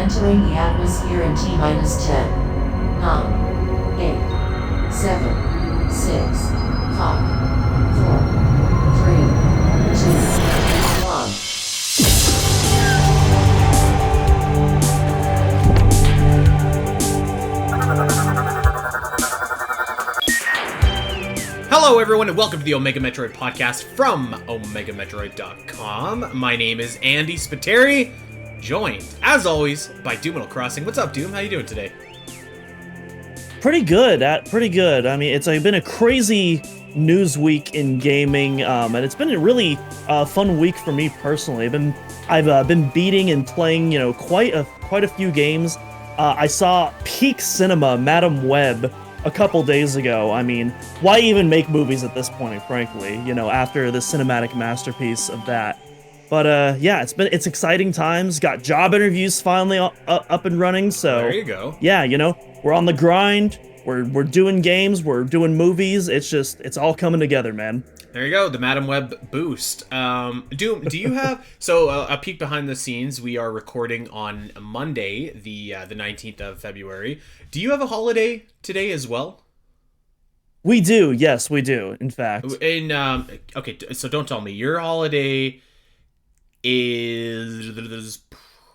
Entering the atmosphere in T-minus 10, 9, 8, 7, 6, 5, 4, 3, 2, 1. Hello everyone and welcome to the Omega Metroid podcast from OmegaMetroid.com. My name is Andy Spiteri, joined, as always, by Doom Crossing. What's up, Doom? How you doing today? Pretty good. I mean, it's been a crazy news week in gaming, and it's been a really fun week for me personally. I've been beating and playing, quite a few games. I saw Peak Cinema, Madam Web, a couple days ago. I mean, why even make movies at this point, frankly, after the cinematic masterpiece of that. But yeah, it's exciting times. Got job interviews finally up and running, so there you go. Yeah, we're on the grind. We're doing games, we're doing movies. It's all coming together, man. There you go, the Madam Web boost. Doom, do you have a peek behind the scenes? We are recording on Monday, the 19th of February. Do you have a holiday today as well? We do, yes, we do. In fact, okay, so don't tell me your holiday is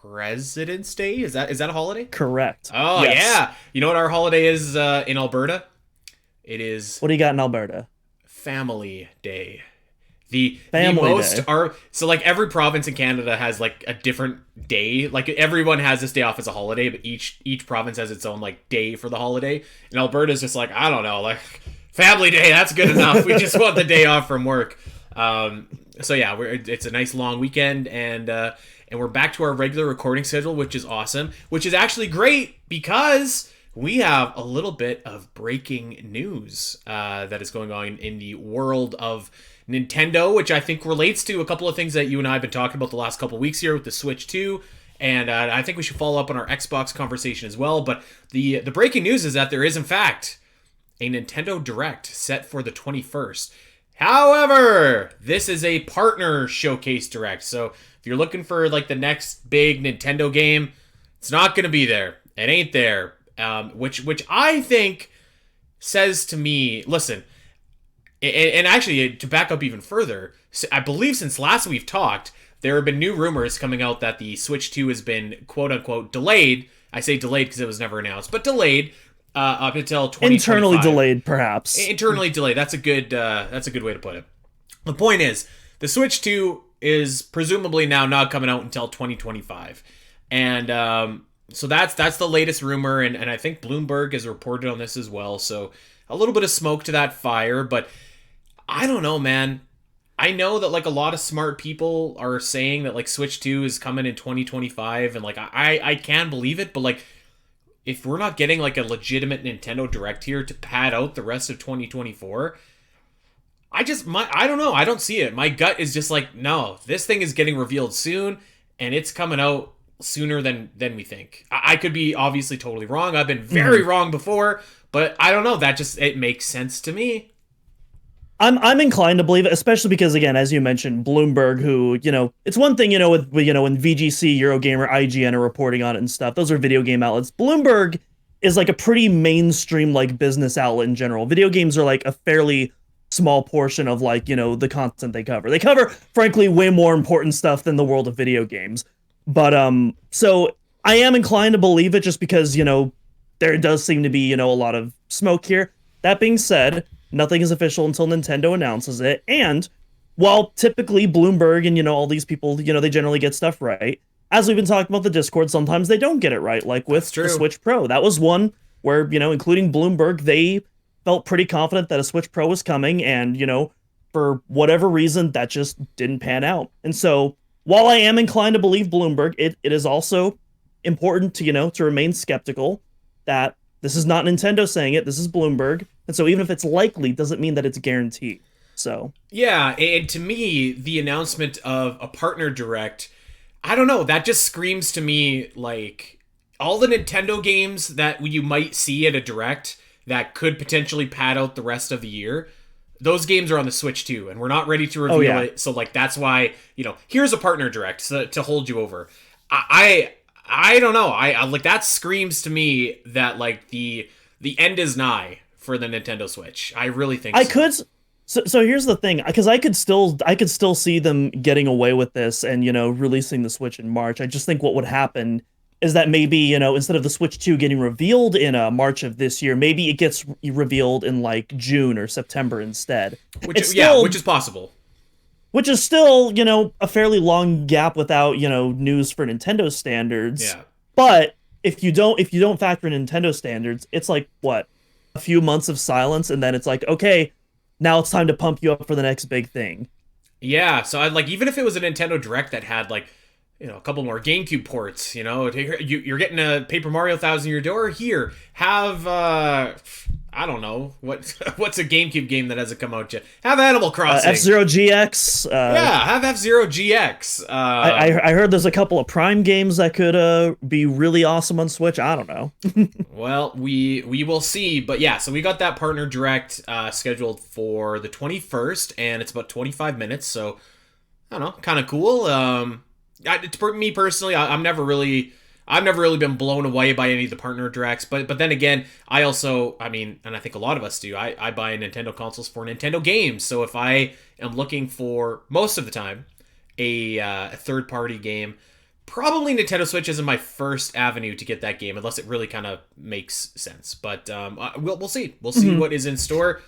President's Day. Is that a holiday? Correct. Oh yes. Yeah, you know what our holiday is in Alberta? It is. What do you got in Alberta? Family Day. So like every province in Canada has like a different day. Like everyone has this day off as a holiday, but each province has its own like day for the holiday. And Alberta's just like, I don't know, like Family Day, that's good enough. We just want the day off from work. So yeah, it's a nice long weekend, and we're back to our regular recording schedule, which is awesome. Which is actually great because we have a little bit of breaking news that is going on in the world of Nintendo, which I think relates to a couple of things that you and I have been talking about the last couple of weeks here with the Switch 2, and I think we should follow up on our Xbox conversation as well. But the breaking news is that there is, in fact, a Nintendo Direct set for the 21st. However, this is a partner showcase Direct, so if you're looking for like the next big Nintendo game, it's not going to be there. It ain't there. Which I think says to me, listen, and actually to back up even further, I believe since last we've talked, there have been new rumors coming out that the Switch 2 has been quote unquote delayed. I say delayed because it was never announced, but delayed up until 2025. Internally delayed, perhaps. Internally delayed. That's a good way to put it. The point is, the Switch 2 is presumably now not coming out until 2025, and so that's the latest rumor, and I think Bloomberg has reported on this as well. So a little bit of smoke to that fire, but I don't know, man. I know that like a lot of smart people are saying that like Switch 2 is coming in 2025, and like I can believe it, but like if we're not getting like a legitimate Nintendo Direct here to pad out the rest of 2024, I don't know. I don't see it. My gut is just like, no, this thing is getting revealed soon, and it's coming out sooner than we think. I could be obviously totally wrong. I've been very wrong before, but I don't know. It makes sense to me. I'm inclined to believe it, especially because, again, as you mentioned, Bloomberg, who, it's one thing, when VGC, Eurogamer, IGN are reporting on it and stuff. Those are video game outlets. Bloomberg is like a pretty mainstream like business outlet in general. Video games are like a fairly small portion of like, the content they cover. They cover, frankly, way more important stuff than the world of video games. But so I am inclined to believe it just because, there does seem to be, a lot of smoke here. That being said, nothing is official until Nintendo announces it. And while typically Bloomberg and, all these people, they generally get stuff right, as we've been talking about the Discord, sometimes they don't get it right, like with the Switch Pro. That was one where, including Bloomberg, they felt pretty confident that a Switch Pro was coming, and, for whatever reason, that just didn't pan out. And so while I am inclined to believe Bloomberg, it is also important to, to remain skeptical that this is not Nintendo saying it, this is Bloomberg. And so even if it's likely, doesn't mean that it's guaranteed. So yeah, and to me, the announcement of a partner Direct, I don't know, that just screams to me like all the Nintendo games that you might see at a Direct that could potentially pad out the rest of the year, those games are on the Switch too, and we're not ready to reveal it. So like that's why, here's a partner Direct to hold you over. I don't know. I like that screams to me that like the end is nigh for the Nintendo Switch. I really think I could. So here's the thing, because I could still see them getting away with this and releasing the Switch in March. I just think what would happen is that maybe instead of the Switch 2 getting revealed in March of this year, maybe it gets revealed in like June or September instead. Which is possible. Which is still a fairly long gap without news for Nintendo standards. Yeah. But if you don't factor in Nintendo standards, it's like what, a few months of silence, and then it's like, okay, now it's time to pump you up for the next big thing. Yeah, so I'd like, even if it was a Nintendo Direct that had like, a couple more GameCube ports, you're getting a Paper Mario Thousand Year Door. Here, have I don't know what's a GameCube game that hasn't come out yet. Have Animal Crossing, F-Zero GX. Have F-Zero GX. I heard there's a couple of Prime games that could be really awesome on Switch. I don't know. Well, we will see, but yeah. So we got that partner direct scheduled for the 21st, and it's about 25 minutes. So I don't know, kind of cool. It's for me personally. I've never really been blown away by any of the partner directs, but then again, I mean, and I think a lot of us do, I buy Nintendo consoles for Nintendo games. So if I am looking for, most of the time, a third-party game, probably Nintendo Switch isn't my first avenue to get that game, unless it really kind of makes sense. But we'll see. We'll see what is in store.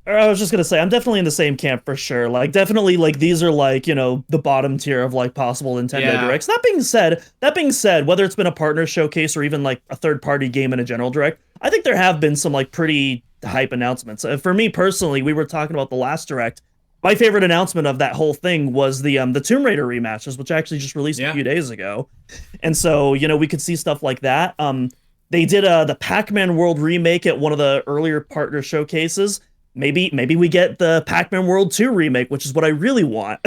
I was just gonna say, I'm definitely in the same camp for sure. Like, definitely, like, these are like, the bottom tier of like possible Nintendo Directs. That being said, whether it's been a partner showcase or even like a third party game in a general direct, I think there have been some like pretty hype announcements. For me personally, we were talking about the last direct. My favorite announcement of that whole thing was the Tomb Raider remasters, which actually just released a few days ago. And so, we could see stuff like that. They did the Pac-Man World remake at one of the earlier partner showcases. Maybe we get the Pac-Man World 2 remake, which is what I really want.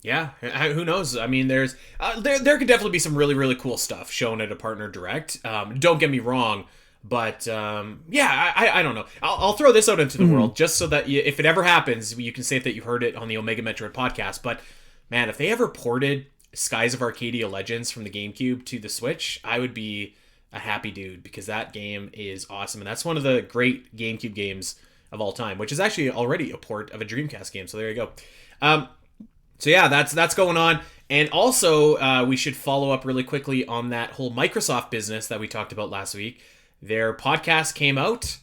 Yeah, who knows? I mean, there could definitely be some really, really cool stuff shown at a partner direct. Don't get me wrong, but I don't know. I'll throw this out into the world just so that if it ever happens, you can say that you heard it on the Omega Metroid podcast. But man, if they ever ported Skies of Arcadia Legends from the GameCube to the Switch, I would be a happy dude, because that game is awesome, and that's one of the great GameCube games of all time, which is actually already a port of a Dreamcast game. So there you go. So yeah, that's going on. And also, we should follow up really quickly on that whole Microsoft business that we talked about last week. Their podcast came out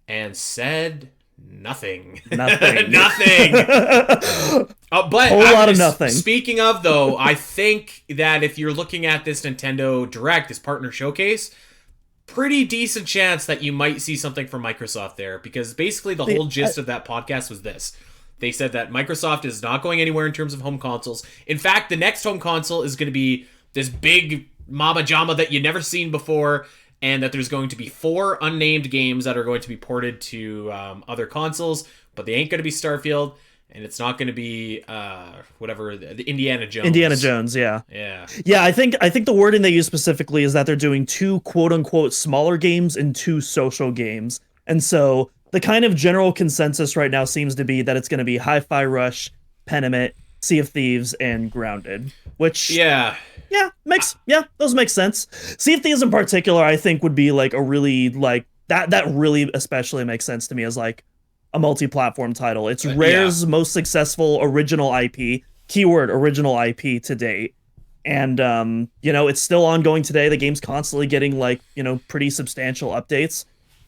and said nothing. Nothing. Nothing. But whole lot of nothing. Speaking of, though, I think that if you're looking at this Nintendo Direct, this partner showcase, pretty decent chance that you might see something from Microsoft there, because basically the whole gist of that podcast was this. They said that Microsoft is not going anywhere in terms of home consoles. In fact, the next home console is going to be this big mama jama that you've never seen before, and that there's going to be 4 unnamed games that are going to be ported to other consoles, but they ain't going to be Starfield, and it's not going to be the Indiana Jones. Indiana Jones, yeah. Yeah, I think the wording they use specifically is that they're doing 2 quote-unquote smaller games and 2 social games. And so the kind of general consensus right now seems to be that it's going to be Hi-Fi Rush, Pentiment, Sea of Thieves, and Grounded. Which those make sense. Sea of Thieves in particular, I think, would be like a really like that really especially makes sense to me as like a multi-platform title. It's Rare's most successful original IP, keyword original IP to date. And it's still ongoing today. The game's constantly getting like, pretty substantial updates.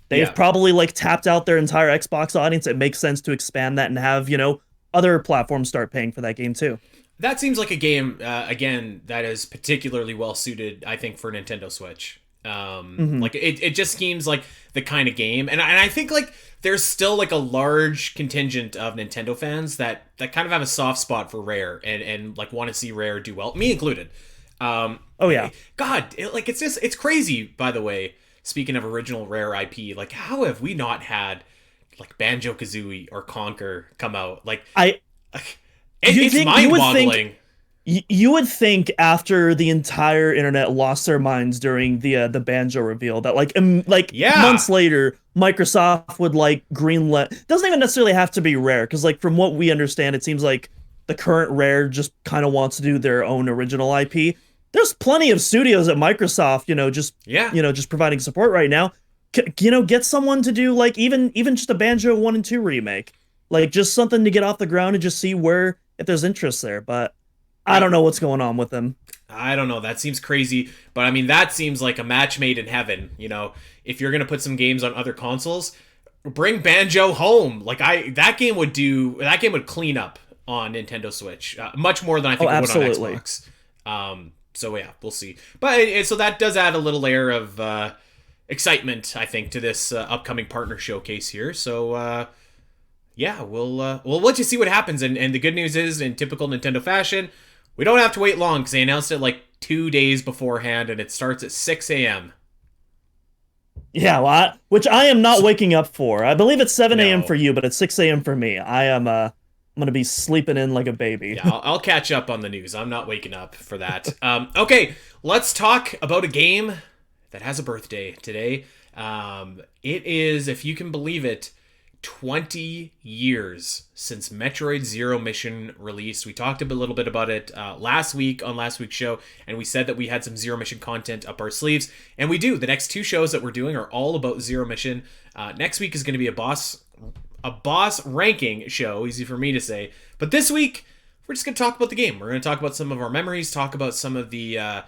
They've probably like tapped out their entire Xbox audience. It makes sense to expand that and have, other platforms start paying for that game too. That seems like a game, again, that is particularly well suited, I think, for Nintendo Switch. Like it just seems like the kind of game, and I think like there's still like a large contingent of Nintendo fans that kind of have a soft spot for Rare and like want to see Rare do well, me included. God, it's crazy. By the way, speaking of original Rare IP, like how have we not had like Banjo-Kazooie or Conker come out? Like it's mind-boggling. You would think after the entire internet lost their minds during the Banjo reveal that months later Microsoft would like greenlit. Doesn't even necessarily have to be Rare, because like from what we understand, it seems like the current Rare just kind of wants to do their own original IP. There's plenty of studios at Microsoft, just providing support right now. Get someone to do like even just a Banjo 1 and 2 remake. Like just something to get off the ground and just see if there's interest there. But I don't know what's going on with them. I don't know. That seems crazy, but I mean that seems like a match made in heaven. If you're gonna put some games on other consoles, bring Banjo home. Like that game would clean up on Nintendo Switch much more than I think it would on Xbox. So yeah, we'll see. But so that does add a little layer of excitement, I think, to this upcoming partner showcase here. So yeah, we'll let you see what happens. And the good news is, in typical Nintendo fashion, we don't have to wait long because they announced it like 2 days beforehand, and it starts at 6 a.m. Yeah, well, which I am not waking up for. I believe it's 7 a.m. for you, but it's 6 a.m. for me. I'm gonna be sleeping in like a baby. Yeah, I'll catch up on the news. I'm not waking up for that. Okay, let's talk about a game that has a birthday today. It is, if you can believe it, 20 years since Metroid Zero Mission released. We talked a little bit about it last week on last week's show, and we said that we had some Zero Mission content up our sleeves, and we do. The next 2 shows that we're doing are all about Zero Mission. Next week is going to be a boss ranking show, easy for me to say, but this week we're just going to talk about the game. We're going to talk about some of our memories, talk about some of the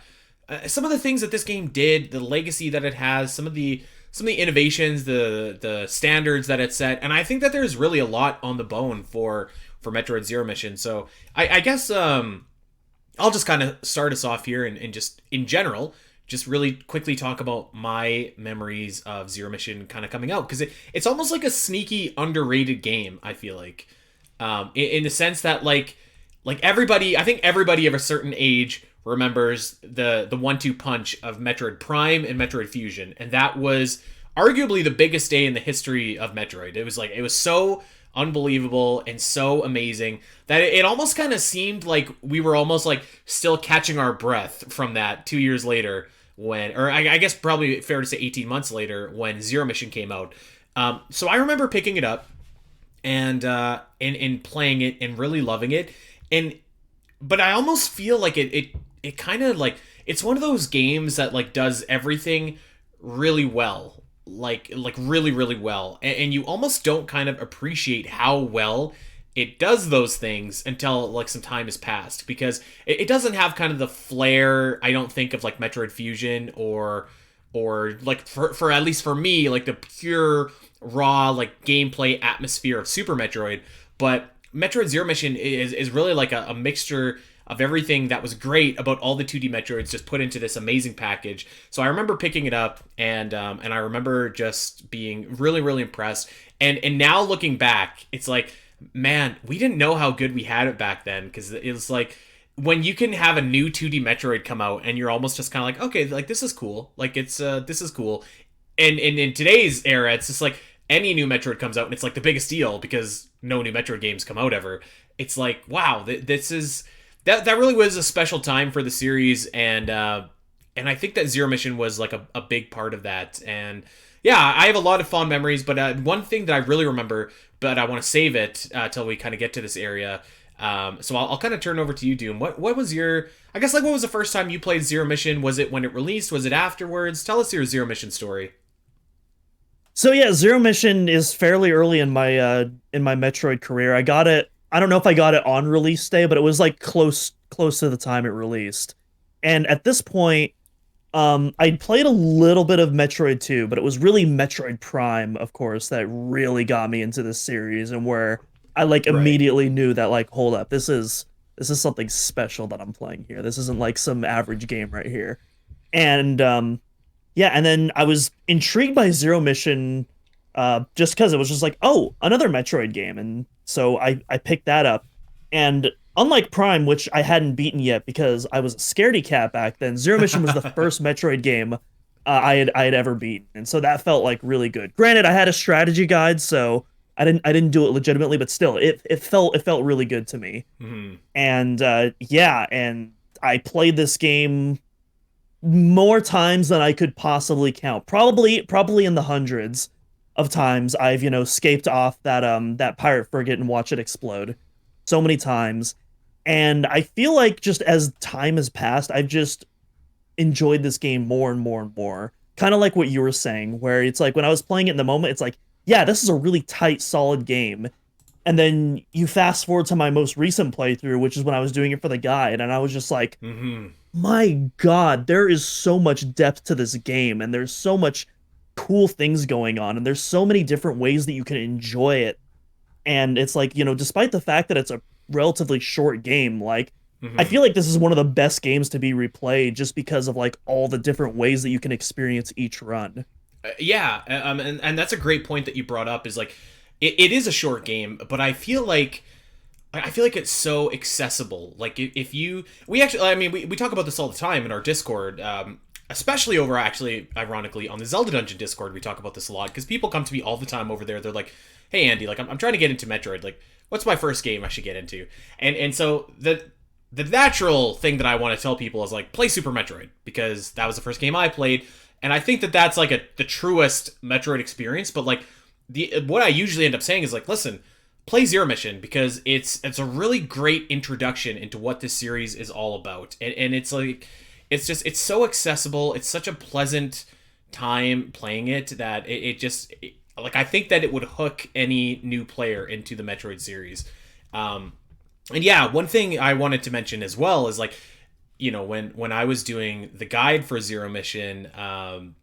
things that this game did, the legacy that it has, some of the innovations, the standards that it set, and I think that there's really a lot on the bone for Metroid Zero Mission. So I guess I'll just kind of start us off here and just in general, just really quickly talk about my memories of Zero Mission kind of coming out, because it's almost like a sneaky underrated game, I feel like, in the sense that like everybody, I think everybody of a certain age remembers the 1-2 punch of Metroid Prime and Metroid Fusion, and that was arguably the biggest day in the history of Metroid. It was so unbelievable and so amazing that it almost kind of seemed like we were almost like still catching our breath from that 2 years later, I guess probably fair to say 18 months later, when Zero Mission came out. So I remember picking it up and playing it and really loving it, but I almost feel like it kind of like, it's one of those games that like does everything really well, like really, really well. And you almost don't kind of appreciate how well it does those things until like some time has passed, because it doesn't have kind of the flair, I don't think, of like Metroid Fusion or like for at least for me, like the pure raw like gameplay atmosphere of Super Metroid. But Metroid Zero Mission is really like a mixture of everything that was great about all the 2D Metroids just put into this amazing package. So I remember picking it up, and I remember just being really, really impressed. And now looking back, it's like, man, we didn't know how good we had it back then, because it was like, when you can have a new 2D Metroid come out and you're almost just kind of like, okay, like this is cool. Like this is cool. And in today's era, it's just like any new Metroid comes out and it's like the biggest deal because no new Metroid games come out ever. It's like, wow, this is... That really was a special time for the series, and I think that Zero Mission was like a big part of that. And yeah, I have a lot of fond memories, but one thing that I really remember, but I want to save it till we kind of get to this area. So I'll kind of turn over to you, Doom. What was your, I guess, like, what was the first time you played Zero Mission? Was it when it released? Was it afterwards? Tell us your Zero Mission story. So yeah, Zero Mission is fairly early in my Metroid career. I got it. I don't know if I got it on release day, but it was like close to the time it released. And at this point, I'd played a little bit of Metroid 2, but it was really Metroid Prime, of course, that really got me into this series, and where I like immediately knew that, like, hold up, this is something special that I'm playing here. This isn't like some average game right here. And yeah, and then I was intrigued by Zero Mission just because it was just like, oh, another Metroid game. And so I picked that up. And unlike Prime, which I hadn't beaten yet because I was a scaredy cat back then, Zero Mission was the first Metroid game I had ever beaten. And so that felt like really good. Granted, I had a strategy guide, so I didn't do it legitimately, but still, it felt really good to me. Mm-hmm. And yeah, and I played this game more times than I could possibly count. Probably in the hundreds of times I've, scaped off that pirate frigate and watched it explode so many times. And I feel like just as time has passed, I've just enjoyed this game more and more and more. Kind of like what you were saying, where it's like when I was playing it in the moment, it's like, yeah, this is a really tight, solid game. And then you fast forward to my most recent playthrough, which is when I was doing it for the guide, and I was just like, my God, there is so much depth to this game, and there's so much cool things going on, and there's so many different ways that you can enjoy it. And it's like, despite the fact that it's a relatively short game, like, I feel like this is one of the best games to be replayed just because of like all the different ways that you can experience each run. And that's a great point that you brought up. Is like, it is a short game, but I feel like it's so accessible. Like if you, we actually, I mean, we talk about this all the time in our Discord, especially over actually, ironically, on the Zelda Dungeon Discord, we talk about this a lot because people come to me all the time over there. They're like, "Hey Andy, like I'm trying to get into Metroid. Like, what's my first game I should get into?" And so the natural thing that I want to tell people is like, play Super Metroid, because that was the first game I played, and I think that that's like the truest Metroid experience. But like what I usually end up saying is like, listen, play Zero Mission, because it's a really great introduction into what this series is all about, and it's like it's so accessible. It's such a pleasant time playing it that it just like, I think that it would hook any new player into the Metroid series. And yeah, one thing I wanted to mention as well is like, when I was doing the guide for Zero Mission,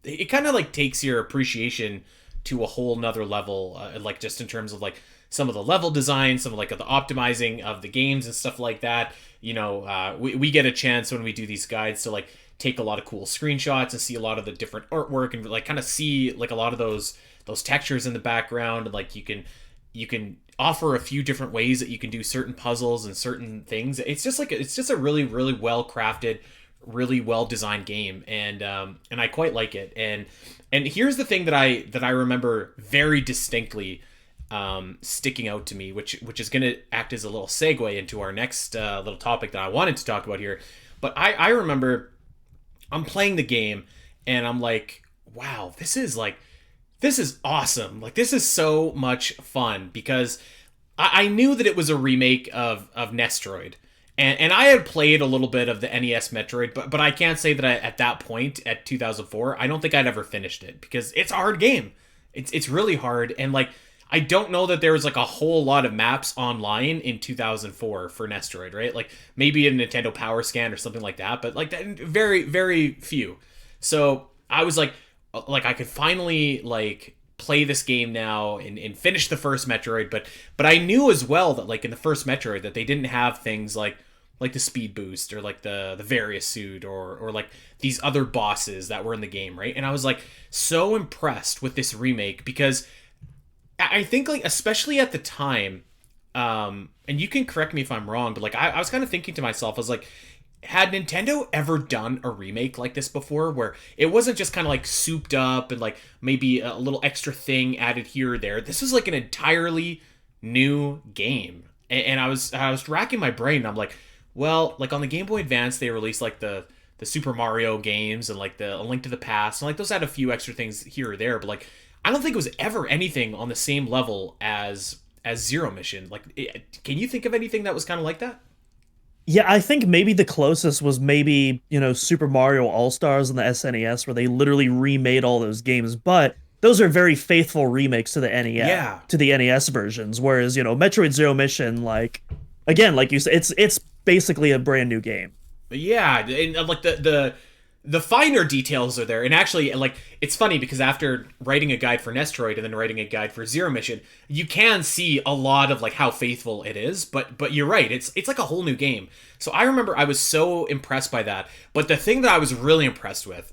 it kind of like takes your appreciation to a whole nother level, like just in terms of like some of the level design, some of like the optimizing of the games and stuff like that. We get a chance when we do these guides to like take a lot of cool screenshots and see a lot of the different artwork and like kind of see like a lot of those textures in the background. And like you can offer a few different ways that you can do certain puzzles and certain things. It's just a really, really well crafted, really well designed game, and I quite like it. And here's the thing that I remember very distinctly sticking out to me, which is going to act as a little segue into our next little topic that I wanted to talk about here. But I remember I'm playing the game and I'm like, wow, this is awesome. Like, this is so much fun, because I knew that it was a remake of Nestroid. And I had played a little bit of the NES Metroid, but I can't say that at that point, at 2004, I don't think I'd ever finished it, because it's a hard game. It's really hard, and like, I don't know that there was like a whole lot of maps online in 2004 for Nestroid, right? Like maybe a Nintendo Power Scan or something like that, but like that, very, very few. So I was like I could finally like play this game now and finish the first Metroid, but I knew as well that like in the first Metroid that they didn't have things like the speed boost or like the various suit or like these other bosses that were in the game, right? And I was like so impressed with this remake, because I think like, especially at the time, and you can correct me if I'm wrong, but like I was kind of thinking to myself, I was like, had Nintendo ever done a remake like this before, where it wasn't just kind of like souped up and like maybe a little extra thing added here or there? This was like an entirely new game, and I was racking my brain. And I'm like, well, like on the Game Boy Advance, they released like the Super Mario games and like the A Link to the Past, and like those had a few extra things here or there, but like I don't think it was ever anything on the same level as Zero Mission. Like, can you think of anything that was kind of like that? Yeah, I think maybe the closest was maybe, Super Mario All-Stars on the SNES, where they literally remade all those games, but those are very faithful remakes to the NES, to the NES versions, whereas, Metroid Zero Mission, like, again, like you said, it's basically a brand new game. Yeah, and like the finer details are there. And actually, like, it's funny because after writing a guide for Nestroid and then writing a guide for Zero Mission, you can see a lot of like how faithful it is, but you're right, it's like a whole new game. So I remember I was so impressed by that. But the thing that I was really impressed with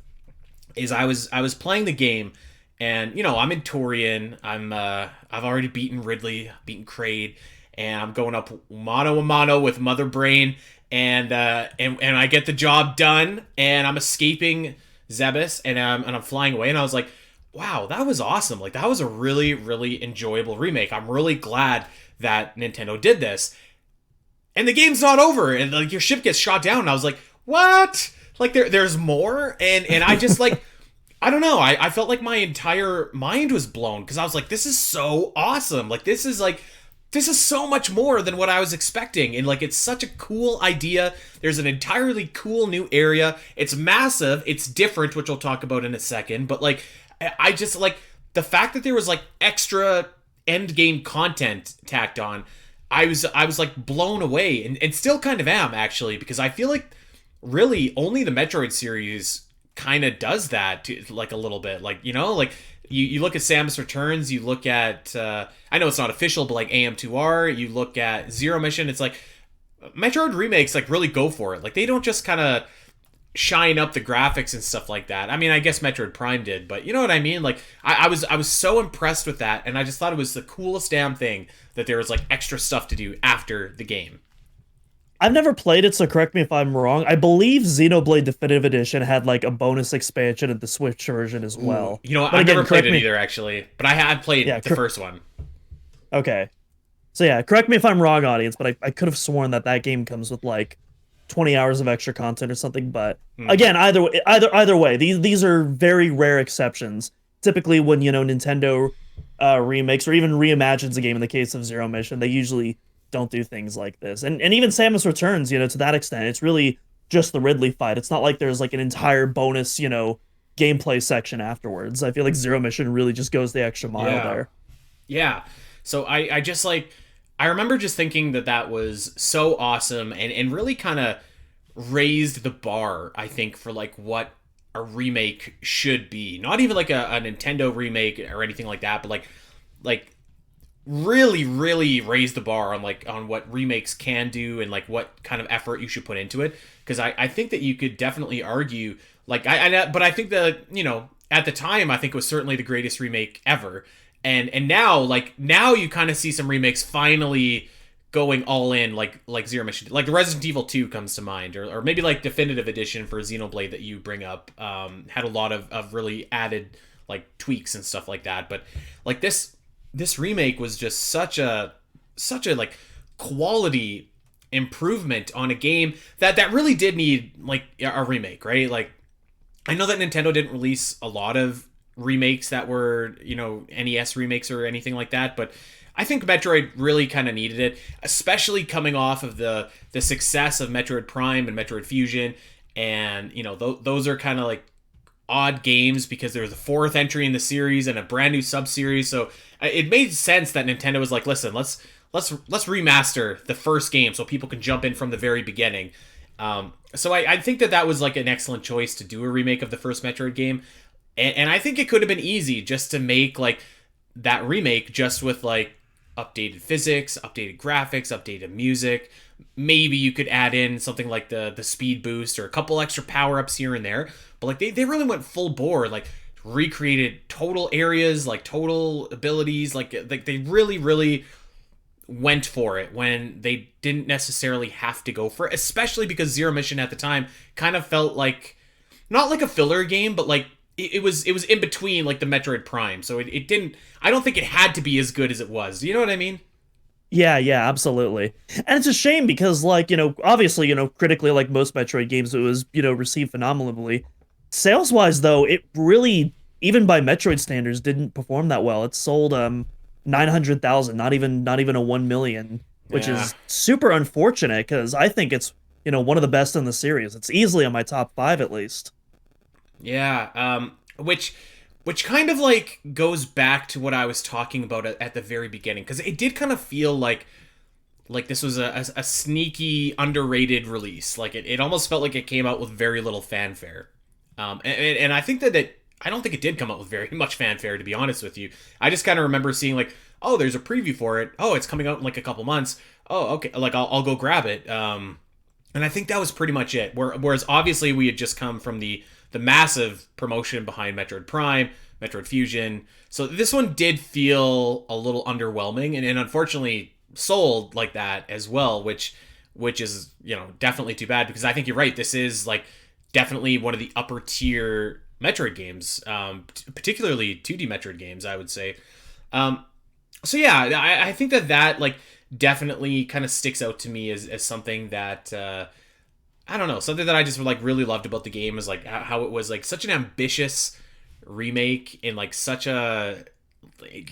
is I was playing the game, and I'm in Torian, I've already beaten Ridley, beaten Kraid, and I'm going up mano a mano with Mother Brain, and I get the job done, and I'm escaping Zebes, and I'm flying away, and I was like, wow, that was awesome. Like, that was a really, really enjoyable remake. I'm really glad that Nintendo did this. And the game's not over, and like your ship gets shot down, and I was like, what? Like, there's more? And I just like, I don't know, I felt like my entire mind was blown, because I was like, this is so awesome. Like, this is like this is so much more than what I was expecting. And like, it's such a cool idea. There's an entirely cool new area. It's massive. It's different, which we'll talk about in a second. But like, I just like the fact that there was like extra end game content tacked on. I was like blown away, and still kind of am, actually, because I feel like really only the Metroid series kind of does that to, like, a little bit. Like, you know, like you look at Samus Returns, you look at I know it's not official, but like AM2R, you look at Zero Mission, it's like Metroid remakes like really go for it. Like, they don't just kind of shine up the graphics and stuff like that. I mean, I guess Metroid Prime did, but you know what I mean? Like, I was so impressed with that, and I just thought it was the coolest damn thing that there was like extra stuff to do after the game. I've never played it, so correct me if I'm wrong. I believe Xenoblade Definitive Edition had like a bonus expansion in the Switch version as well. Ooh, you know, but I've again, never played it me. either, actually, but I had played the first one. Okay. So yeah, correct me if I'm wrong, audience, but I could have sworn that game comes with like 20 hours of extra content or something. But again, either way, these are very rare exceptions. Typically, when Nintendo remakes or even reimagines a game, in the case of Zero Mission, they usually don't do things like this. And even Samus Returns, to that extent, it's really just the Ridley fight. It's not like there's like an entire bonus, gameplay section afterwards. I feel like Zero Mission really just goes the extra mile there. Yeah. So I just like, I remember just thinking that was so awesome, and really kind of raised the bar, I think, for like what a remake should be. Not even like a Nintendo remake or anything like that, but like really, really raised the bar on what remakes can do and like what kind of effort you should put into it. Because I think that you could definitely argue, like, but I think that, at the time, I think it was certainly the greatest remake ever. And now you kind of see some remakes finally going all in, like Zero Mission, like the Resident Evil 2 comes to mind, or maybe like Definitive Edition for Xenoblade that you bring up, had a lot of really added like tweaks and stuff like that. But like this remake was just such a like quality improvement on a game that really did need like a remake, right? Like, I know that Nintendo didn't release a lot of remakes that were, NES remakes or anything like that, but I think Metroid really kind of needed it, especially coming off of the success of Metroid Prime and Metroid Fusion. And those are kind of like odd games because they're the fourth entry in the series and a brand new sub-series, so it made sense that Nintendo was like, listen, let's remaster the first game so people can jump in from the very beginning. So I think that was like an excellent choice to do a remake of the first Metroid game. And I think it could have been easy just to make like that remake just with like updated physics, updated graphics, updated music. Maybe you could add in something like the speed boost or a couple extra power-ups here and there. But like they really went full bore, like recreated total areas, like total abilities, like they really, really went for it when they didn't necessarily have to go for it, especially because Zero Mission at the time kind of felt like not like a filler game, but like it was in between like the Metroid Prime, so it didn't, I don't think it had to be as good as it was. You know what I mean? Yeah, absolutely. And it's a shame because, like, obviously, critically, like most Metroid games, it was, received phenomenally. Sales-wise, though, it really, even by Metroid standards, didn't perform that well. It sold 900,000, not even a 1 million, which is super unfortunate because I think it's, one of the best in the series. It's easily on my top 5 at least. Yeah, which kind of like goes back to what I was talking about at the very beginning, because it did kind of feel like this was a sneaky, underrated release. Like it almost felt like it came out with very little fanfare. And I think I don't think it did come out with very much fanfare, to be honest with you. I just kind of remember seeing like, oh, there's a preview for it. Oh, it's coming out in like a couple months. Oh, okay, like I'll go grab it. And I think that was pretty much it. Whereas obviously we had just come from the massive promotion behind Metroid Prime, Metroid Fusion. So this one did feel a little underwhelming, and unfortunately sold like that as well, which is, definitely too bad, because I think you're right. This is like definitely one of the upper tier Metroid games, particularly 2D Metroid games, I would say. So yeah, I think that like definitely kind of sticks out to me as something that I don't know, something that I just like really loved about the game is like how it was like such an ambitious remake in like such a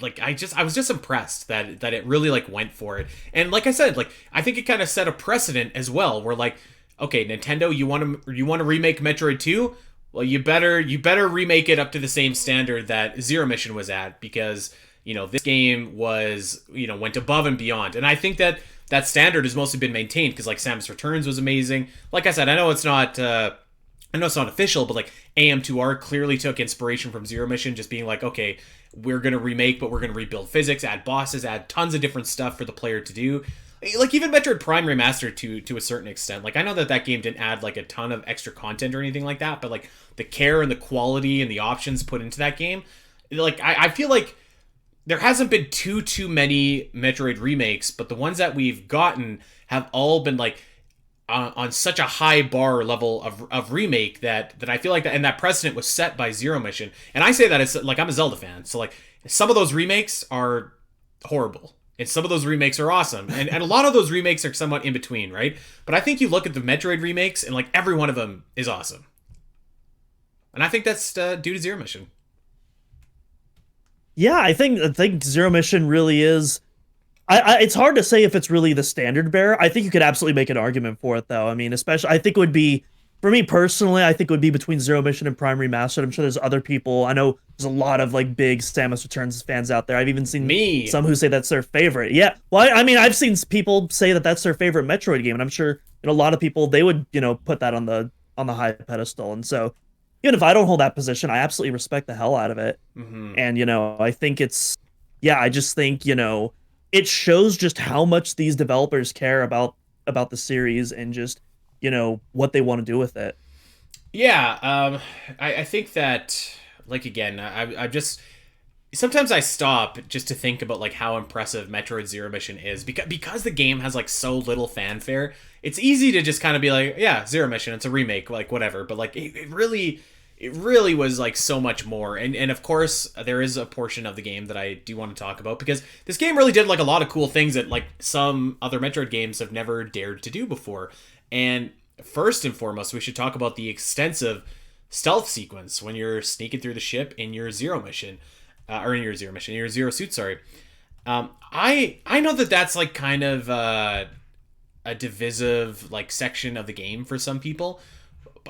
like I was just impressed that it really like went for it. And like I said, like I think it kind of set a precedent as well, where like, okay, Nintendo, you want to remake Metroid 2? Well, you better remake it up to the same standard that Zero Mission was at, because this game was went above and beyond. And I think that standard has mostly been maintained, because like Samus Returns was amazing. Like I said, I know it's not official, but like AM2R clearly took inspiration from Zero Mission, just being like, okay, we're gonna remake, but we're gonna rebuild physics, add bosses, add tons of different stuff for the player to do. Like even Metroid Prime Remastered to a certain extent. Like I know that game didn't add like a ton of extra content or anything like that, but like the care and the quality and the options put into that game, like I feel like there hasn't been too many Metroid remakes, but the ones that we've gotten have all been like on such a high bar level of remake that I feel like that, and that precedent was set by Zero Mission. And I say that it's like, I'm a Zelda fan, so like some of those remakes are horrible and some of those remakes are awesome, and a lot of those remakes are somewhat in between, right? But I think you look at the Metroid remakes and like every one of them is awesome, and I think that's due to Zero Mission. Yeah, I think Zero Mission really is. It's hard to say if it's really the standard bearer. I think you could absolutely make an argument for it, though. I mean, especially, I think it would be, for me personally, I think it would be between Zero Mission and Prime Remastered. I'm sure there's other people. I know there's a lot of like big Samus Returns fans out there. I've even seen some who say that's their favorite. Yeah, well, I mean, I've seen people say that that's their favorite Metroid game, and I'm sure a lot of people, they would put that on the high pedestal. And so, even if I don't hold that position, I absolutely respect the hell out of it. Mm-hmm. And I think I just think it shows just how much these developers care about the series and just what they want to do with it. Yeah, I think that, like, again, I just sometimes I stop just to think about like how impressive Metroid Zero Mission is, because the game has like so little fanfare. It's easy to just kind of be like, yeah, Zero Mission, it's a remake, like whatever. But like it really was like so much more. And of course there is a portion of the game that I do want to talk about, because this game really did like a lot of cool things that like some other Metroid games have never dared to do before. And first and foremost, we should talk about the extensive stealth sequence when you're sneaking through the ship in your Zero Mission, your Zero Suit, sorry. I know that that's like kind of a divisive like section of the game for some people.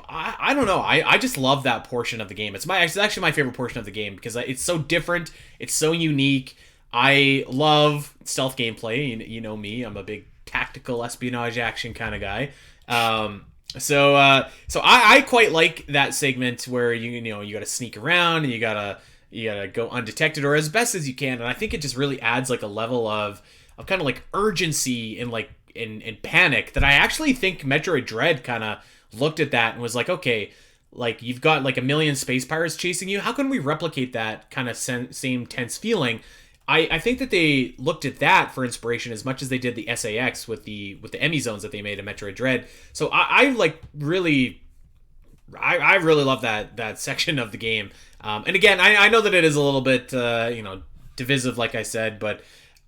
I don't know. I just love that portion of the game. It's actually my favorite portion of the game, because it's so different. It's so unique. I love stealth gameplay. You know me. I'm a big tactical espionage action kind of guy. So I quite like that segment where you got to sneak around and you gotta go undetected or as best as you can. And I think it just really adds like a level of kind of like urgency and like in panic that I actually think Metroid Dread kind of looked at that and was like, okay, like you've got like a million space pirates chasing you. How can we replicate that kind of same tense feeling? I think that they looked at that for inspiration as much as they did the SAX with the Emmy zones that they made in Metroid Dread. So I really love that section of the game. And again, I know that it is a little bit divisive, like I said, but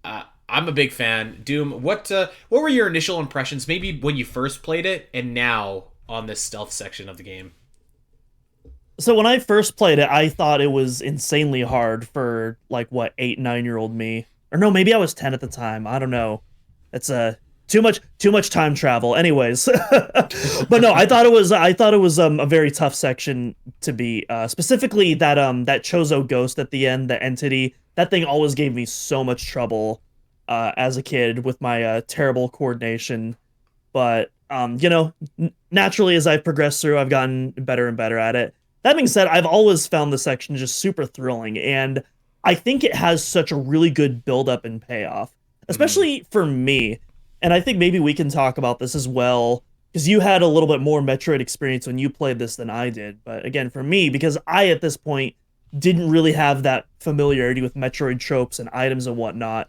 I'm a big fan. Doom, what were your initial impressions, maybe when you first played it and now on this stealth section of the game? So when I first played it, I thought it was insanely hard for like 8, 9-year-old me. Or no, maybe I was 10 at the time. I don't know. It's too much time travel. Anyways. But no, I thought it was a very tough section to beat. Specifically that Chozo ghost at the end, the entity. That thing always gave me so much trouble as a kid with my terrible coordination. But naturally as I've progressed through, I've gotten better and better at it. That being said, I've always found the section just super thrilling, and I think it has such a really good build-up and payoff, especially for me. And I think maybe we can talk about this as well, because you had a little bit more Metroid experience when you played this than I did. But again, for me, because I, at this point, didn't really have that familiarity with Metroid tropes and items and whatnot,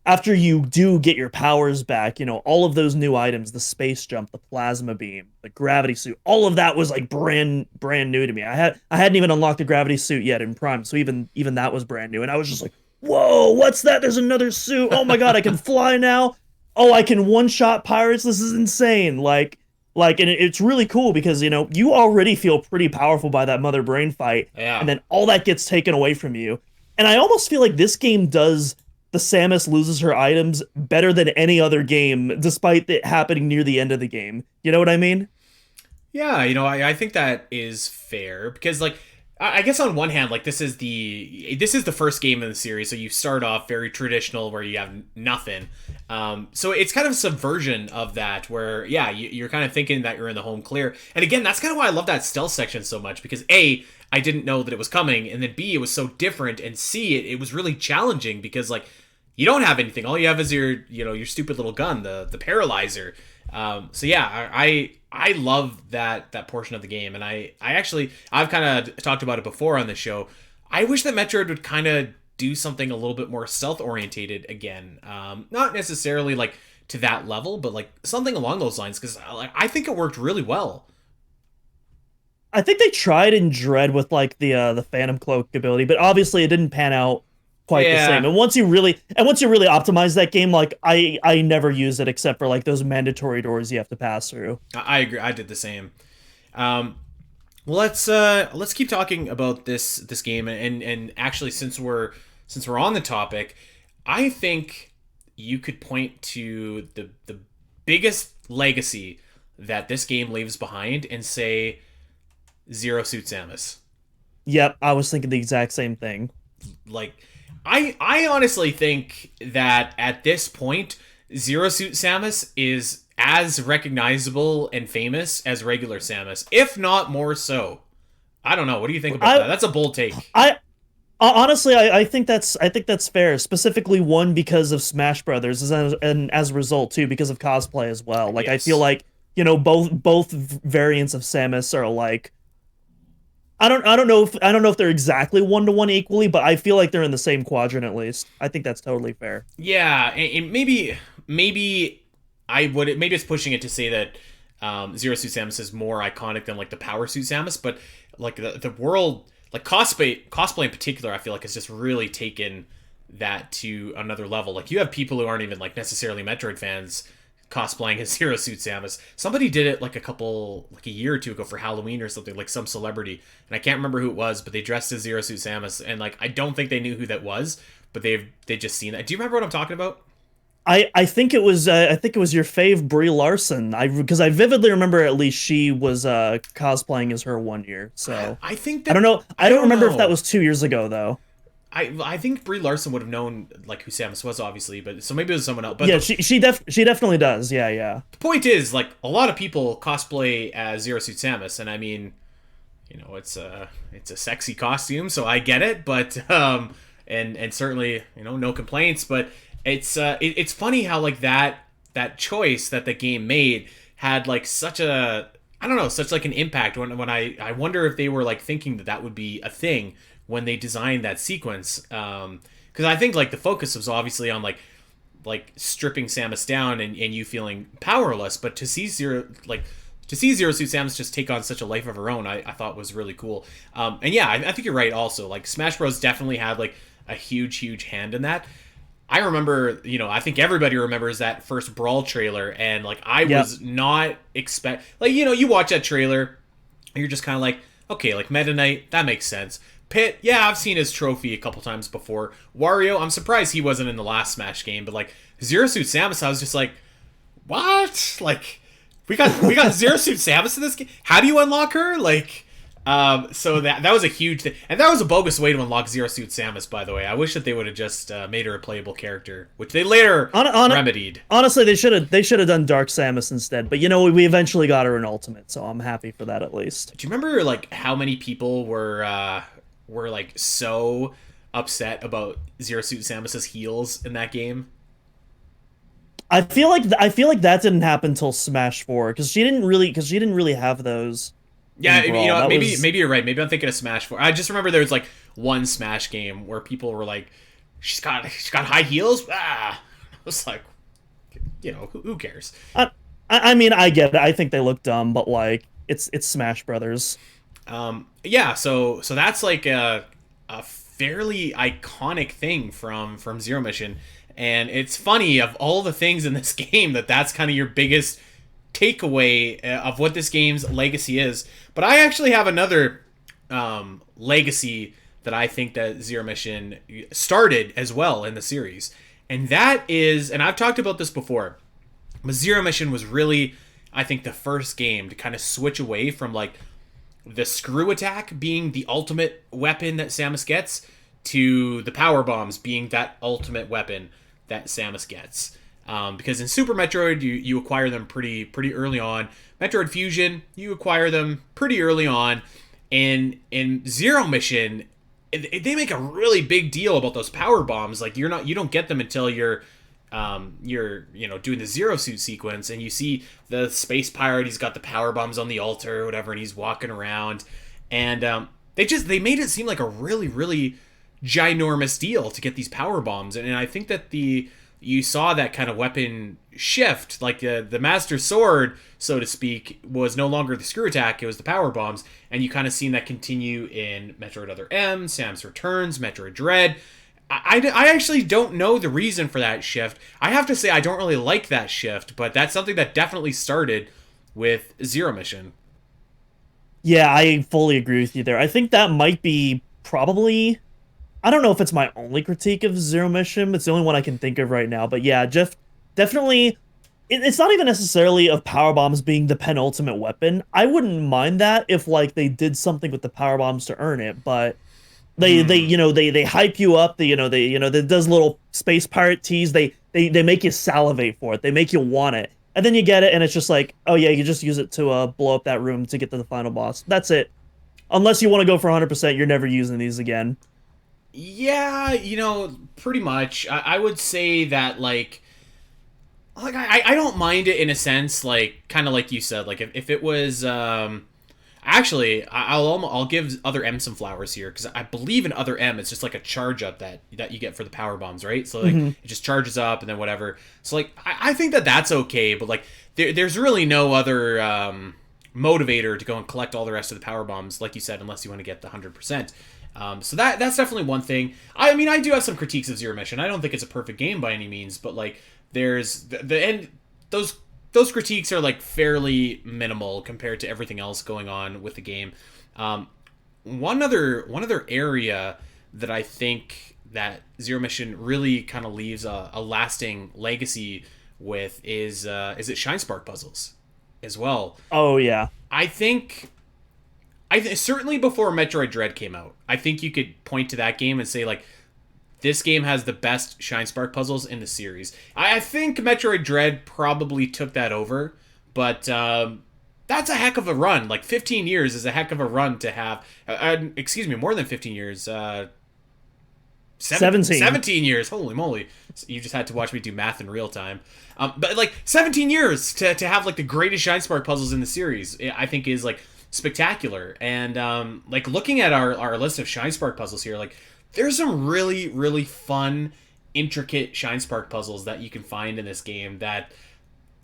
after you do get your powers back, all of those new items, the space jump, the plasma beam, the gravity suit, all of that was like brand new to me. I hadn't even unlocked the gravity suit yet in Prime, so even that was brand new. And I was just like, whoa, what's that? There's another suit. Oh my god, I can fly now. Oh, I can one-shot pirates. This is insane. And it's really cool because, you already feel pretty powerful by that Mother Brain fight. Yeah. And then all that gets taken away from you. And I almost feel like this game does the Samus loses her items better than any other game, despite it happening near the end of the game. You know what I mean? Yeah, I think that is fair because like I guess on one hand, like this is the first game in the series, so you start off very traditional where you have nothing. So it's kind of a subversion of that, where yeah, you're kind of thinking that you're in the home clear. And again, that's kind of why I love that stealth section so much because A, I didn't know that it was coming, and then B, it was so different, and C, it was really challenging because like you don't have anything. All you have is your stupid little gun, the paralyzer. So yeah, I love that portion of the game, and I've kind of talked about it before on the show. I wish that Metroid would kind of do something a little bit more stealth orientated again. Not necessarily like to that level, but like something along those lines, because I think it worked really well. I think they tried in Dread with like the Phantom Cloak ability, but obviously it didn't pan out quite the same. And once you really optimize that game, like I never use it except for like those mandatory doors you have to pass through. I agree. I did the same. Well, let's keep talking about this game, and actually since we're on the topic, I think you could point to the biggest legacy that this game leaves behind and say Zero Suit Samus. Yep, I was thinking the exact same thing. Like, I honestly think that at this point, Zero Suit Samus is as recognizable and famous as regular Samus, if not more so. I don't know. What do you think about that? That's a bold take. Honestly, I think that's fair. Specifically, one because of Smash Brothers, and as a result too because of cosplay as well. Like yes. I feel like both variants of Samus are like. I don't know if they're exactly 1-to-1 equally, but I feel like they're in the same quadrant at least. I think that's totally fair. Yeah, and maybe it's pushing it to say that Zero Suit Samus is more iconic than like the Power Suit Samus, but like the world, like cosplay in particular, I feel like has just really taken that to another level. Like you have people who aren't even like necessarily Metroid fans cosplaying as Zero Suit Samus. Somebody did it like a year or two ago for Halloween or something, like some celebrity, and I can't remember who it was, but they dressed as Zero Suit Samus, and like I don't think they knew who that was, but they just seen that. Do you remember what I'm talking about? I think it was your fave Brie Larson. Because I vividly remember at least she was cosplaying as her one year. So I think that, I don't know. I don't remember if that was 2 years ago though. I think Brie Larson would have known like who Samus was, obviously, but so maybe it was someone else. But yeah, she definitely does. Yeah. The point is, like, a lot of people cosplay as Zero Suit Samus, and I mean, it's a sexy costume, so I get it. But and certainly no complaints. But it's funny how like that choice that the game made had like such like an impact when I wonder if they were like thinking that would be a thing when they designed that sequence, because I think like the focus was obviously on like stripping Samus down and you feeling powerless, but to see Zero Suit Samus just take on such a life of her own, I thought was really cool. And yeah, I think you're right. Also, like Smash Bros definitely had like a huge hand in that. I remember, I think everybody remembers that first Brawl trailer, and like I was not you watch that trailer, and you're just kind of like, okay, like Meta Knight, that makes sense. Pit, yeah, I've seen his trophy a couple times before. Wario, I'm surprised he wasn't in the last Smash game, but like Zero Suit Samus, I was just like, what? Like, we got Zero Suit Samus in this game? How do you unlock her? Like, so that was a huge thing, and that was a bogus way to unlock Zero Suit Samus, by the way. I wish that they would have just made her a playable character, which they later remedied. Honestly, they should have done Dark Samus instead, but we eventually got her in Ultimate, so I'm happy for that at least. Do you remember like how many people were like so upset about Zero Suit Samus's heels in that game? I feel like that didn't happen until Smash 4 because she didn't really have those. Yeah, maybe you're right. Maybe I'm thinking of Smash 4. I just remember there was like one Smash game where people were like, she's got high heels. I was like, who cares? I mean, I get it. I think they look dumb, but like it's Smash Brothers. Yeah, so that's like a fairly iconic thing from Zero Mission, and it's funny of all the things in this game that's kind of your biggest takeaway of what this game's legacy is. But I actually have another legacy that I think that Zero Mission started as well in the series. And that is, and I've talked about this before, but Zero Mission was really, I think, the first game to kind of switch away from like the screw attack being the ultimate weapon that Samus gets to the power bombs being that ultimate weapon that Samus gets. Because in Super Metroid, you acquire them pretty early on. Metroid Fusion, you acquire them pretty early on. And in Zero Mission, they make a really big deal about those power bombs. Like you don't get them until you're doing the Zero Suit sequence, and you see the space pirate. He's got the power bombs on the altar or whatever, and he's walking around. And they made it seem like a really ginormous deal to get these power bombs. And I think that you saw that kind of weapon shift, like the Master Sword, so to speak, was no longer the screw attack, it was the power bombs, and you kind of seen that continue in Metroid Other M, Samus Returns, Metroid Dread. I actually don't know the reason for that shift. I have to say I don't really like that shift, but that's something that definitely started with Zero Mission. Yeah, I fully agree with you there. I think that might be probably... I don't know if it's my only critique of Zero Mission. It's the only one I can think of right now. But yeah, Jeff, definitely, it's not even necessarily of power bombs being the penultimate weapon. I wouldn't mind that if like they did something with the power bombs to earn it. But they hype you up. They does little space pirate tease. They make you salivate for it. They make you want it, and then you get it, and it's just like, oh yeah, you just use it to blow up that room to get to the final boss. That's it. Unless you want to go for 100%, you're never using these again. Yeah, pretty much. I would say that, like I don't mind it in a sense, like, kind of like you said, like, if it was, actually, I'll give Other M some flowers here, because I believe in Other M, it's just, like, a charge up that you get for the power bombs, right? So, like, it just charges up, and then whatever. So, like, I think that that's okay, but, like, there's really no other, motivator to go and collect all the rest of the power bombs, like you said, unless you want to get the 100%. So that's definitely one thing. I mean, I do have some critiques of Zero Mission. I don't think it's a perfect game by any means, but like there's the end. Those critiques are like fairly minimal compared to everything else going on with the game. One other area that I think that Zero Mission really kind of leaves a lasting legacy with is it Shine Spark puzzles as well. Oh yeah, I think certainly before Metroid Dread came out, I think you could point to that game and say, like, this game has the best Shine Spark puzzles in the series. I think Metroid Dread probably took that over, but that's a heck of a run. Like, 15 years is a heck of a run to have. Excuse me, more than 15 years. 17 years. Holy moly. You just had to watch me do math in real time. But, like, 17 years to have, like, the greatest Shine Spark puzzles in the series, I think is, like, spectacular. And like looking at our list of Shine Spark puzzles here, like there's some really fun, intricate Shine Spark puzzles that you can find in this game that